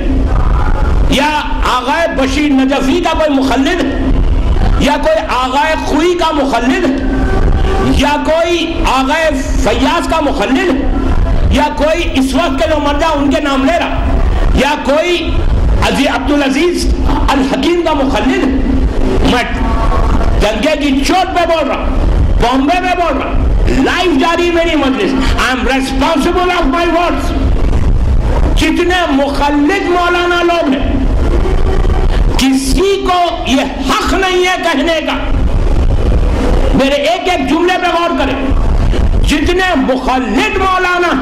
یا آغا بشیر نجفی کا کوئی مخلد ہے، یا کوئی آغا خوئی کا مخلد ہے، یا کوئی آغا فیاض کا مخلد ہے، یا کوئی اس وقت کے جو مرجع ان کے نام لے رہا، یا کوئی عبدالعزیز الحکیم کا مخلد ہے، میں دنگے کی چوٹ پہ بول رہا، بامبے میں بول رہا، لائف جاری میری مجلس، I am responsible of my words۔ جتنے مخلد مولانا لوگ ہیں، کسی کو یہ حق نہیں ہے کہنے کا، میرے ایک ایک جملے پہ غور کریں، جتنے مخلد مولانا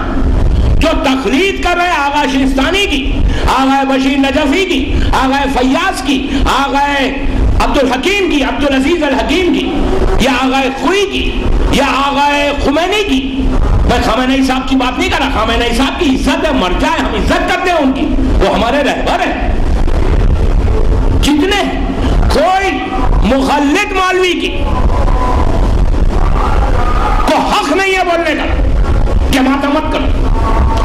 جو تقلید کر رہے ہیں آغا شرستانی کی، آغا بشیر نجفی کی، آغا فیاض کی، آغا عبدالحکیم کی، عبدالعزیز الحکیم کی، یا آغا خوئی کی، یا آغا خمینی کی، میں خامنہی صاحب کی بات نہیں کر رہا، خامنہی صاحب کی عزت ہے، مرجع ہے، ہم عزت کرتے ہیں ان کی، وہ ہمارے رہبر ہیں۔ جتنے کوئی مخلد مولوی کی کو حق نہیں ہے بولنے کا کہ ماتم مت کرو۔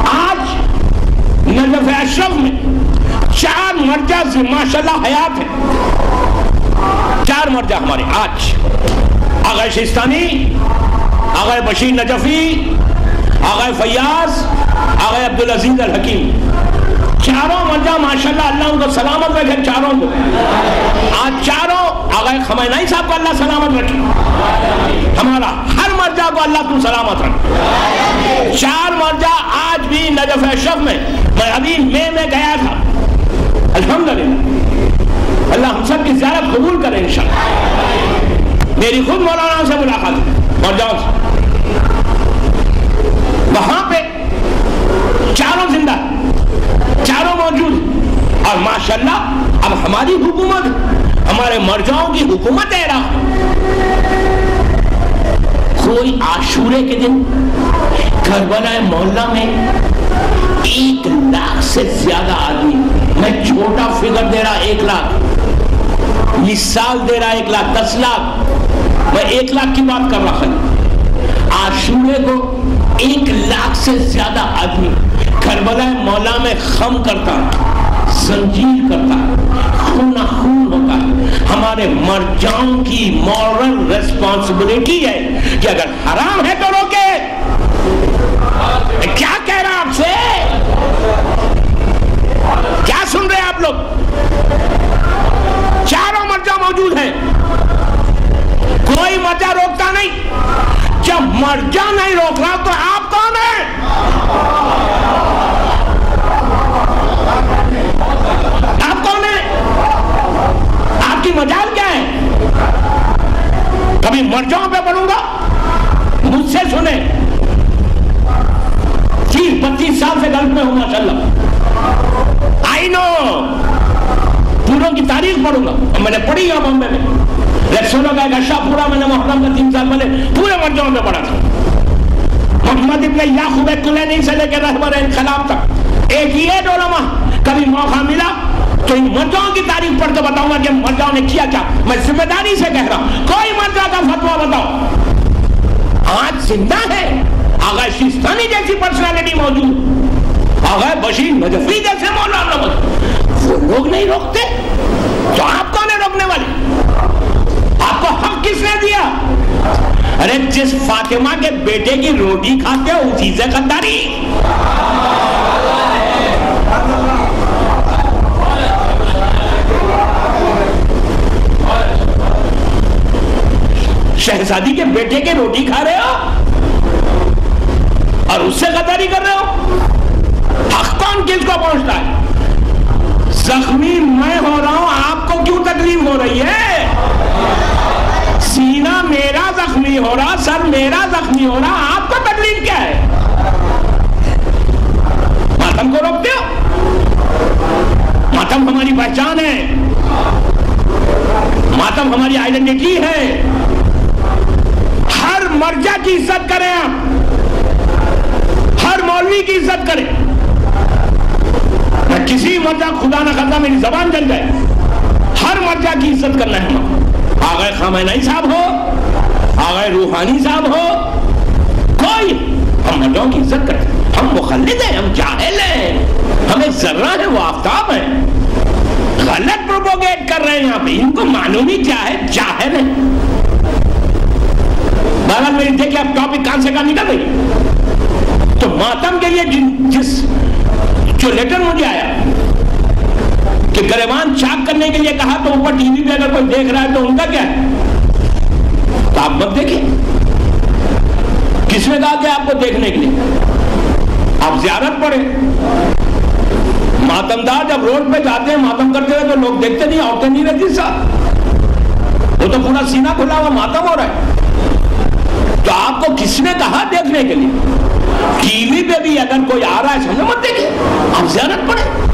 آج نجف اشرف میں 4 مرجع ماشاءاللہ حیات ہیں، 4 مرجع ہمارے آج، آغا شرستانی، آغا بشیر نجفی، آغا فیاض، آغا عبدالعزیز الحکیم، چاروں مرجع ماشاءاللہ اللہ ان کو سلامت رکھے، چاروں کو آج چاروں، آغا خمینی صاحب کو اللہ سلامت رکھے، ہمارا ہر مرجع کو اللہ تم سلامت رکھے۔ 4 مرجع آج بھی نجف اشرف میں ابھی مئی میں گیا تھا، الحمدللہ اللہ ہم سب کی زیارت قبول کرے انشاءاللہ۔ میری خود مولانا سے ملاقات مرجعوں سے، وہاں پہ چاروں زندہ، چاروں موجود، اور ماشاءاللہ اب ہماری حکومت، ہمارے مرجعوں کی حکومت ہے عراق۔ کوئی عاشورے کے دن کربلا محلہ میں 1 لاکھ سے زیادہ آدمی، میں چھوٹا فگر دے رہا 1 لاکھ، مثال دے رہا 1 لاکھ، 10 لاکھ، میں 1 لاکھ کی بات کر رہا ہوں۔ عاشورے کو 1 لاکھ سے زیادہ آدمی کربلا مولا میں خم کرتا ہے، زنجیر کرتا ہے، خون خون ہوتا ہے۔ ہمارے مرجعوں کی مورل ریسپانسبلٹی ہے کہ اگر حرام ہے تو روکے۔ کیا کہہ رہا آپ سے؟ کیا سن رہے ہیں آپ لوگ؟ چاروں مرجع موجود ہیں، مرجع روکتا نہیں. جب مرجع نہیں روک رہا تو آپ کون ہیں؟ آپ کون ہیں؟ آپ کی مجال کیا ہے؟ کبھی مرجعوں پہ بولوں گا؟ مجھ سے سنیں، 30-32 سال سے گلف میں ہوں ماشاءاللہ، آئی نو، پوروں کی تاریخ پڑھوں گا. میں نے پڑھی ہے بمبے میں ریکسولو کا ایک اشرا پورا میں نے محرم کا 3 سال پہلے پورے مرجعوں میں پڑھا تھا. محمد ابن یعقوب کلینی سے لے کے رہبر انقلاب تک ایک یہ علماء کبھی موقع ملا تو ان مرجعوں کی تاریخ پڑھ کے بتاؤں گا کہ مرجعوں نے کیا کیا. میں ذمہ داری سے کہہ رہا ہوں، کوئی مرجع کا فتویٰ بتاؤ. آج زندہ ہے آغا شیستانی جیسی پرسنالٹی موجود، آغا بشیر نجفی جیسے مولانا موجود، وہ لوگ نہیں روکتے تو آپ کون ہیں روکنے والے؟ آپ کو حق کس نے دیا؟ ارے جس فاطمہ کے بیٹے کی روٹی کھاتے ہو اسی سے غداری. شہزادی کے بیٹے کی روٹی کھا رہے ہو اور اس سے غداری کر رہے ہو. حق کون کس کو پہنچتا ہے؟ زخمی میں ہو رہا ہوں، آپ کو کیوں تکلیف ہو رہی ہے؟ سینہ میرا زخمی ہو رہا، سر میرا زخمی ہو رہا، آپ کو تکلیف کیا ہے؟ ماتم کو روکتے ہو؟ ماتم ہماری پہچان ہے، ماتم ہماری آئیڈینٹی ہے. ہر مرجع کی عزت کریں، آپ ہر مولوی کی عزت کریں. میں کسی مرجع، خدا نہ خدا میری زبان جل جائے، ہر مرجع کی عزت کرنا ہے. آغا خامنہئی صاحب ہو، آغا روحانی صاحب ہو، کوئی، ہم مرجعوں کی عزت کرتے ہیں. ہم مخلد ہیں، ہم جاہل ہیں، ہمیں ذرہ ہے وہ آفتاب ہیں. غلط پروپوگیٹ کر رہے ہیں یہاں پہ، ان کو معلوم ہی کیا ہے، جاہل ہیں. بہرحال میری دیکھیں اب ٹاپک کان سے کہاں نکل گئی. تو ماتم کے لیے جو لیٹر مجھے آیا کہ گریبان چاک کرنے کے لیے کہا تو اوپر ٹی وی پہ اگر کوئی دیکھ رہا ہے تو ان کا کیا ہے؟ تو آپ مت دیکھیں. کس نے کہا کہ آپ کو دیکھنے کے لیے؟ آپ زیارت پڑھیں. ماتمدار جب روڈ پہ جاتے ہیں ماتم کرتے ہوئے تو لوگ دیکھتے نہیں، عورتیں نہیں رہتی ساتھ، وہ تو پورا سینہ کھلا ہوا ماتم ہو رہا ہے. تو آپ کو کس نے کہا دیکھنے کے لیے؟ ٹی وی پہ بھی اگر کوئی آ رہا ہے سامنے مت دیکھیں، آپ زیارت پڑھیں.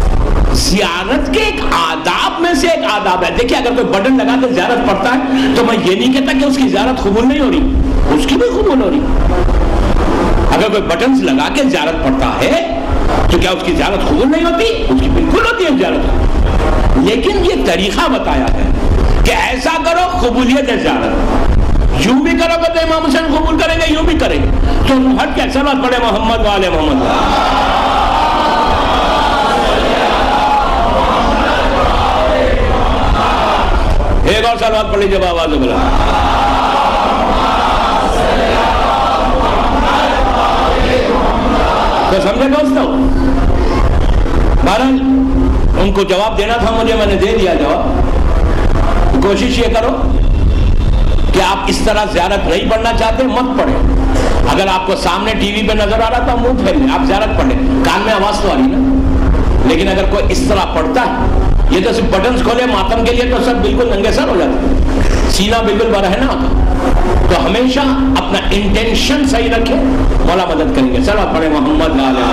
زیارت کے ایک آداب میں سے ایک آداب ہے. دیکھیں اگر کوئی بٹن لگا کے زیارت پڑھتا ہے تو میں یہ نہیں کہتا کہ اس کی زیارت قبول نہیں ہو رہی، اس کی بھی قبول ہو رہی. اگر کوئی بٹنز لگا کے زیارت پڑھتا ہے تو کیا اس کی زیارت قبول نہیں ہوتی؟ اس کی بالکل ہوتی ہے زیارت. لیکن یہ طریقہ بتایا ہے کہ ایسا کرو قبولیت ہے زیارت. یوں بھی کرو گے تو امام حسین قبول کریں گے، یوں بھی کریں گے. تو ہٹ کے صلوات پڑھے محمد والے محمد. ایک اور صلوات پڑھ لیجیے آواز سے بلا. تو سمجھے دوستو؟ بہرحال ان کو جواب دینا تھا مجھے، میں نے دے دیا جواب. کوشش یہ کرو کہ آپ اس طرح زیارت نہیں پڑھنا چاہتے مت پڑھیں. اگر آپ کو سامنے ٹی وی پہ نظر آ رہا تو منہ پھیر لیں، آپ زیارت پڑھ لیں، کان میں آواز تو آ رہی نا. لیکن اگر کوئی اس طرح پڑھتا ہے، یہ تو صرف بٹنز کھولے ماتم کے لیے تو سب بالکل ننگے سر ہو جاتے، سینہ بالکل برہنہ ہوتا. تو ہمیشہ اپنا انٹینشن صحیح رکھیں، مولا مدد کریں گے. صلوات پڑھیں محمد والے.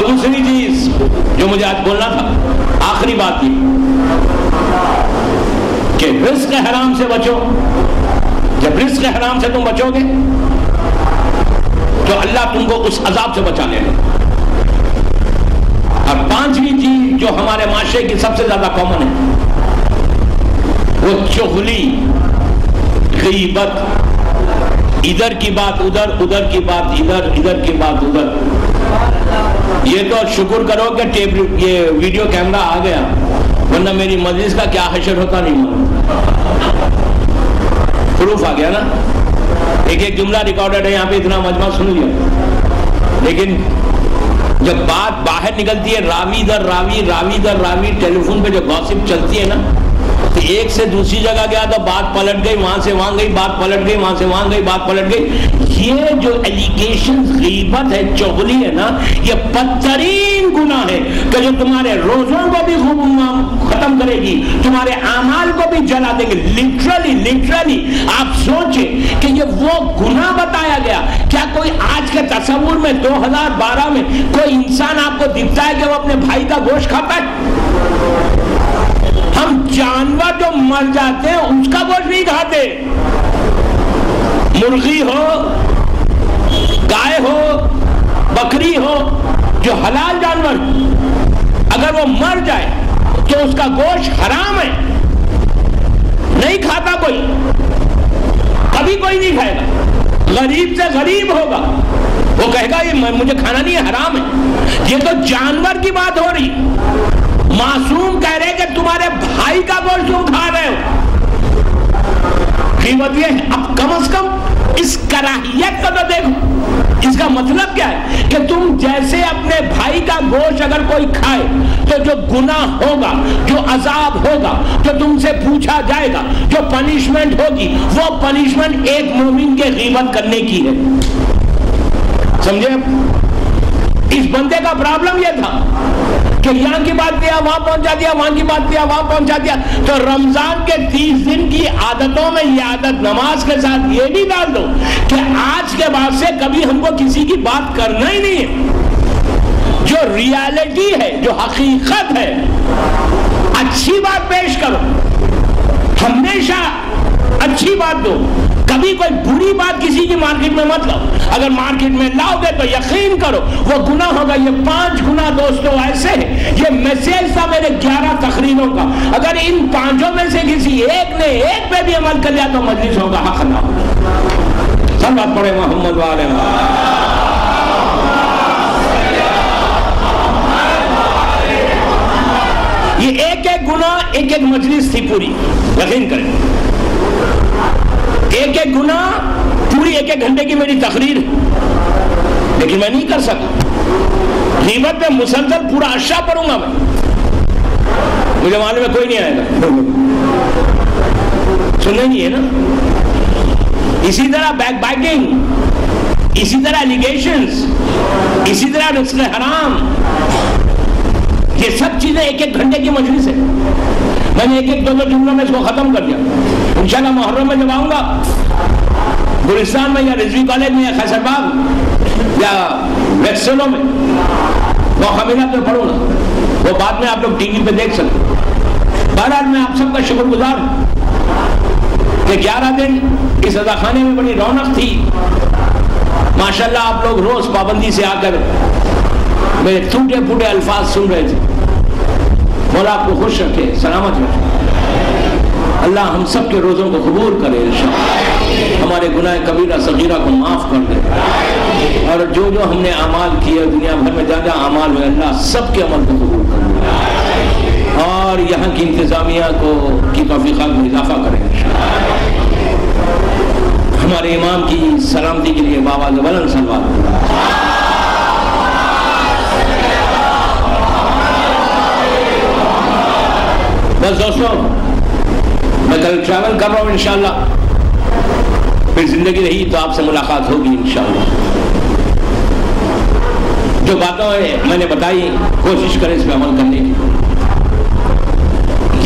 دوسری چیز جو مجھے آج بولنا تھا، آخری بات یہ کہ رزق حرام سے بچو. جب رزق حرام سے تم بچو گے تو اللہ تم کو اس عذاب سے بچا لے گا. اور پانچویں چیز جو ہمارے معاشرے کی سب سے زیادہ کامن ہے وہ چغلی، غیبت، ادھر کی بات ادھر، ادھر کی بات ادھر، ادھر کی بات ادھر. یہ تو شکر کرو کہ یہ ویڈیو کیمرہ آ گیا، ورنہ میری مجلس کا کیا حشر ہوتا نہیں معلوم. پروف آ گیا نا. ایک ایک جملہ ریکارڈڈ ہے یہاں پہ، اتنا مجمع سن لیا. لیکن جب بات باہر نکلتی ہے راوی در راوی، راوی در راوی، ٹیلی فون پہ جو گوسپ چلتی ہے نا، تو ایک سے دوسری جگہ گیا تو بات پلٹ گئی، وہاں سے وہاں گئی، بات پلٹ گئی، وہاں سے وہاں گئی، بات پلٹ گئی. یہ جو ایلیگیشن غیبت ہے، چغلی ہے نا، یہ بدترین گناہ ہے کہ جو تمہارے روزوں کو بھی ختم کرے گی، تمہارے اعمال کو بھی جلا دے گی. لٹرلی آپ سوچیں کہ یہ وہ گناہ بتایا گیا. کیا کوئی آج کے تصور میں 2012 میں کوئی انسان آپ کو دکھتا ہے کہ وہ اپنے بھائی کا گوشت کھاتا ہے؟ ہم جانور جو مر جاتے ہیں اس کا گوشت نہیں کھاتے. مرغی ہو، گائے ہو، بکری ہو، جو حلال جانور، اگر وہ مر جائے تو اس کا گوشت حرام ہے، نہیں کھاتا کوئی، کبھی کوئی نہیں کھائے گا. غریب سے غریب ہوگا وہ کہے گا یہ مجھے کھانا نہیں ہے، حرام ہے. یہ تو جانور کی بات ہو رہی. معصوم کہہ رہے کہ تمہارے بھائی کا گوشت کیوں کھا رہے ہو؟ قیمت یہ ہے. اب کم از کم اس کراہیت کو تو دیکھو. اس کا مطلب کیا ہے کہ تم جیسے اپنے بھائی کا گوشت اگر کوئی کھائے تو جو گناہ ہوگا، جو عذاب ہوگا، جو تم سے پوچھا جائے گا، جو پنشمنٹ ہوگی، وہ پنشمنٹ ایک مومن کے غیبت کرنے کی ہے. سمجھے؟ اس بندے کا پرابلم یہ تھا کہ یہاں کی بات کیا وہاں پہنچا دیا، وہاں کی بات کیا وہاں پہنچا دیا. تو رمضان کے 30 دن کی عادتوں میں یہ عادت نماز کے ساتھ یہ بھی ڈال دو کہ آج کے بعد سے کبھی ہم کو کسی کی بات کرنا ہی نہیں ہے. جو ریالٹی ہے، جو حقیقت ہے، اچھی بات پیش کرو، ہمیشہ اچھی بات دو. کبھی کوئی بری بات کسی کی مارکیٹ میں مت لاؤ. اگر مارکیٹ میں لاؤ گے تو یقین کرو وہ گناہ ہوگا. یہ 5 گناہ دوستوں ایسے ہیں. یہ میسیج تھا میرے 11 تقریروں کا. اگر ان 5 میں سے کسی ایک نے ایک پہ بھی عمل کر لیا تو مجلس ہوگا حق نہ ہوگا. سب بات پڑھے محمد والے. یہ ایک ایک گناہ ایک ایک مجلس تھی پوری. یقین کریں ایک ایک گناہ پوری 1-1 گھنٹے کی میری تقریر، لیکن میں نہیں کر سکا. غیبت پہ مسلسل پورا اشرا پڑھوں گا میں، مجھے معلوم ہے کوئی نہیں آئے گا. سننا نہیں ہے نا. اسی طرح بیک بائٹنگ، اسی طرح الیگیشنز، اسی طرح رزق حرام، یہ سب چیزیں 1-1 گھنٹے کی مجلس ہے. میں نے 1-2 جملوں میں اس کو ختم کر دیا. انشاءاللہ محرم میں جب آؤں گا گلستان میں یا رضوی کالج میں یا خیسر باغ یا ویکسلوں میں موقع ملا تو پڑھوں گا. وہ بعد میں آپ لوگ ٹی وی پہ دیکھ سکتے. بہرحال میں آپ سب کا شکر گزار ہوں کہ 11 دن اس عزا خانے میں بڑی رونق تھی. ماشاءاللہ آپ لوگ روز پابندی سے آ کر میرے ٹوٹے پھوٹے الفاظ سن رہے تھے. مولا آپ کو خوش رکھے، سلامت رکھے. اللہ ہم سب کے روزوں کو قبول کرے انشاءاللہ. ہمارے گناہ کبیرہ صغیرہ کو معاف کر دے. اور جو ہم نے اعمال کیے دنیا بھر میں جہاں جہاں اعمال ہوئے، اللہ سب کے عمل کو قبول کر دے. اور یہاں کی انتظامیہ کی توفیقات میں اضافہ کرے انشاءاللہ. ہمارے امام کی سلامتی کے لیے بابا بلند صلوات. بس دوستوں میں کل ٹریول کر رہا ہوں انشاءاللہ. پھر زندگی رہی تو آپ سے ملاقات ہوگی انشاءاللہ. جو باتیں میں نے بتائی کوشش کریں اس پہ عمل کرنے کی.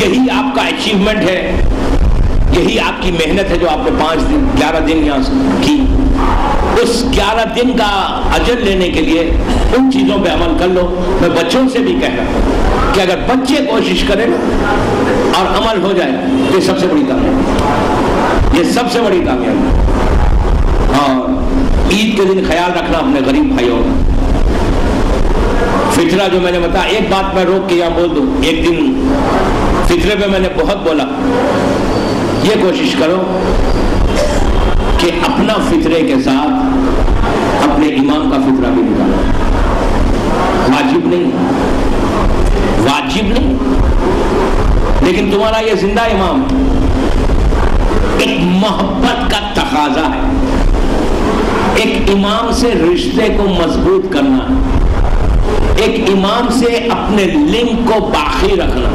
یہی آپ کا اچیومنٹ ہے، یہی آپ کی محنت ہے جو آپ نے 11 دن یہاں کی. اس 11 دن کا اجر لینے کے لیے ان چیزوں پہ عمل کر لو. میں بچوں سے بھی کہہ رہا ہوں کہ اگر بچے کوشش کریں اور عمل ہو جائے تو یہ سب سے بڑی کامیابی، یہ سب سے بڑی کامیابی. اور عید کے دن خیال رکھنا اپنے غریب بھائیوں کا. فطرہ جو میں نے بتایا، ایک بات میں روک کے یہاں بول دوں. ایک دن فطرے پہ میں نے بہت بولا. یہ کوشش کرو کہ اپنا فطرے کے ساتھ اپنے امام کا فطرہ بھی نکالو. واجب نہیں، واجب نہیں، لیکن تمہارا یہ زندہ امام ایک محبت کا تقاضا ہے. ایک امام سے رشتے کو مضبوط کرنا ہے. ایک امام سے اپنے لنک کو باقی رکھنا.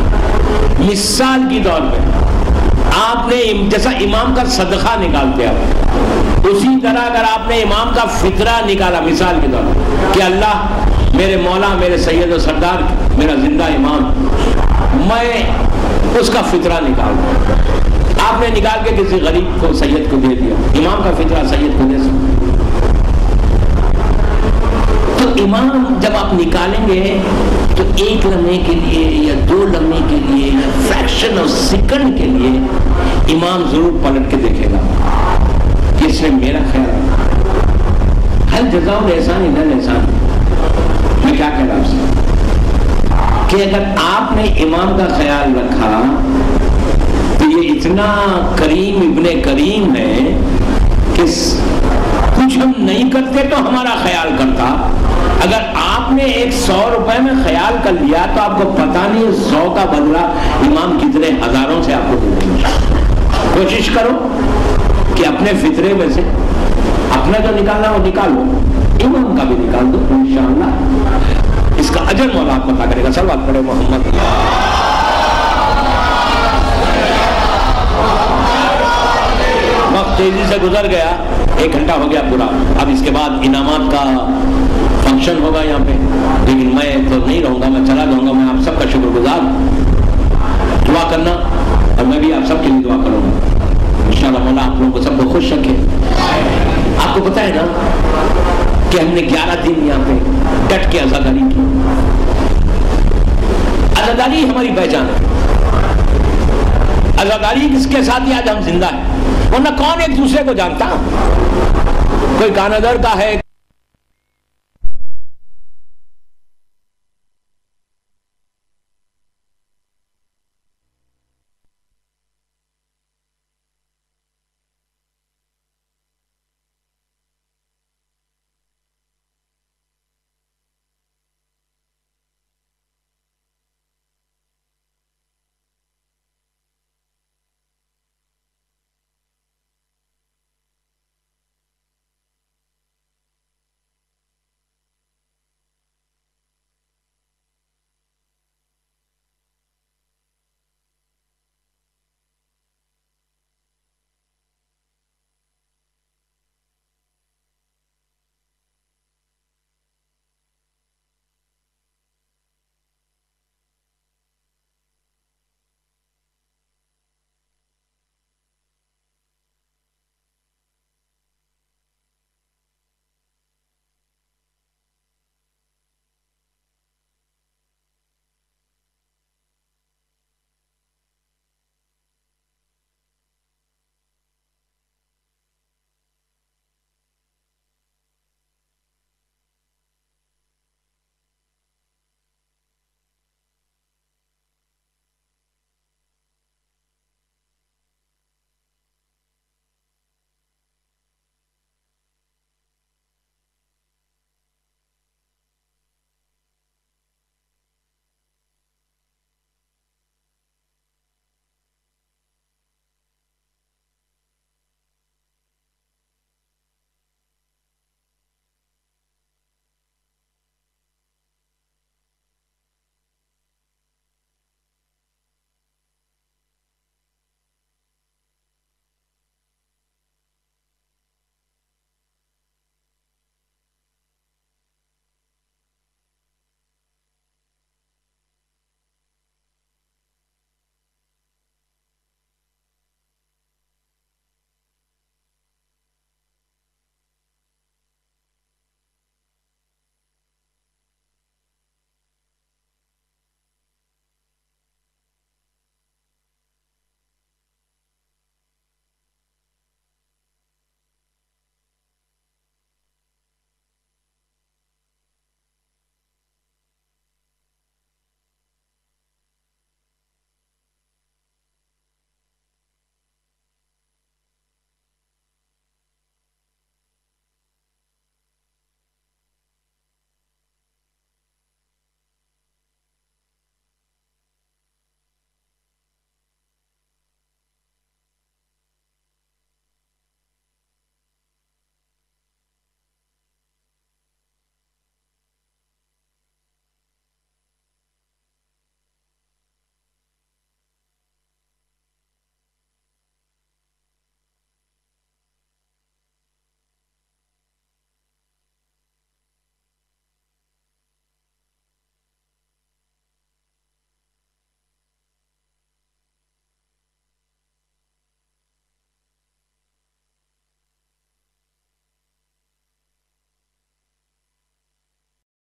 مثال کی طور پہ آپ نے جیسا امام کا صدقہ نکالتے آپ، اسی طرح اگر آپ نے امام کا فطرہ نکالا مثال کے طور پر کہ اللہ میرے مولا میرے سید و سردار میرا زندہ امام، میں اس کا فطرہ نکال دوں، آپ نے نکال کے کسی غریب کو سید کو دے دیا، امام کا فطرہ سید کو دے سکتے. تو امام جب آپ نکالیں گے تو ایک لمحے کے لیے یا 2 لمحے کے لیے یا فریکشن آف سیکنڈ کے لیے امام ضرور پلٹ کے دیکھے گا کہ اس نے میرا خیال رکھا. ہل جزاء الاحسان الا الاحسان. میں کیا کہہ رہا ہوں آپ سے کہ اگر آپ نے امام کا خیال رکھا تو یہ اتنا کریم ابن کریم ہے کہ کچھ ہم نہیں کرتے تو ہمارا خیال کرتا. اگر آپ نے 100 روپے میں خیال کر لیا تو آپ کو پتا نہیں 100 کا بدلہ امام کتنے ہزاروں سے آپ کو دے دیں گے. کوشش کرو کہ اپنے فطرے میں سے اپنا جو نکالنا وہ نکالو، امام کا بھی نکال دو، انشاءاللہ اس کا اجر مولا آپ کو عطا کرے گا. صلوات پڑھو محمد. وقت تیزی سے گزر گیا، 1 گھنٹہ ہو گیا پورا. اب اس کے بعد انعامات کا فنکشن ہوگا یہاں پہ، لیکن میں تو نہیں رہوں گا، میں چلا جاؤں گا. میں آپ سب کا شکر گزار، دعا کرنا اور میں بھی آپ سب کے لیے دعا کروں گا. انشاءاللہ مولا آپ لوگوں کو سب کو خوش رکھے. آپ کو پتا ہے نا کہ ہم نے 11 دن یہاں پہ ڈٹ کے عزاداری کی. عزاداری ہماری پہچان ہے. عزاداری جس کے ساتھ ہی آج ہم زندہ ہیں، ورنہ کون ایک دوسرے کو جانتا. کوئی کانادر کا ہے.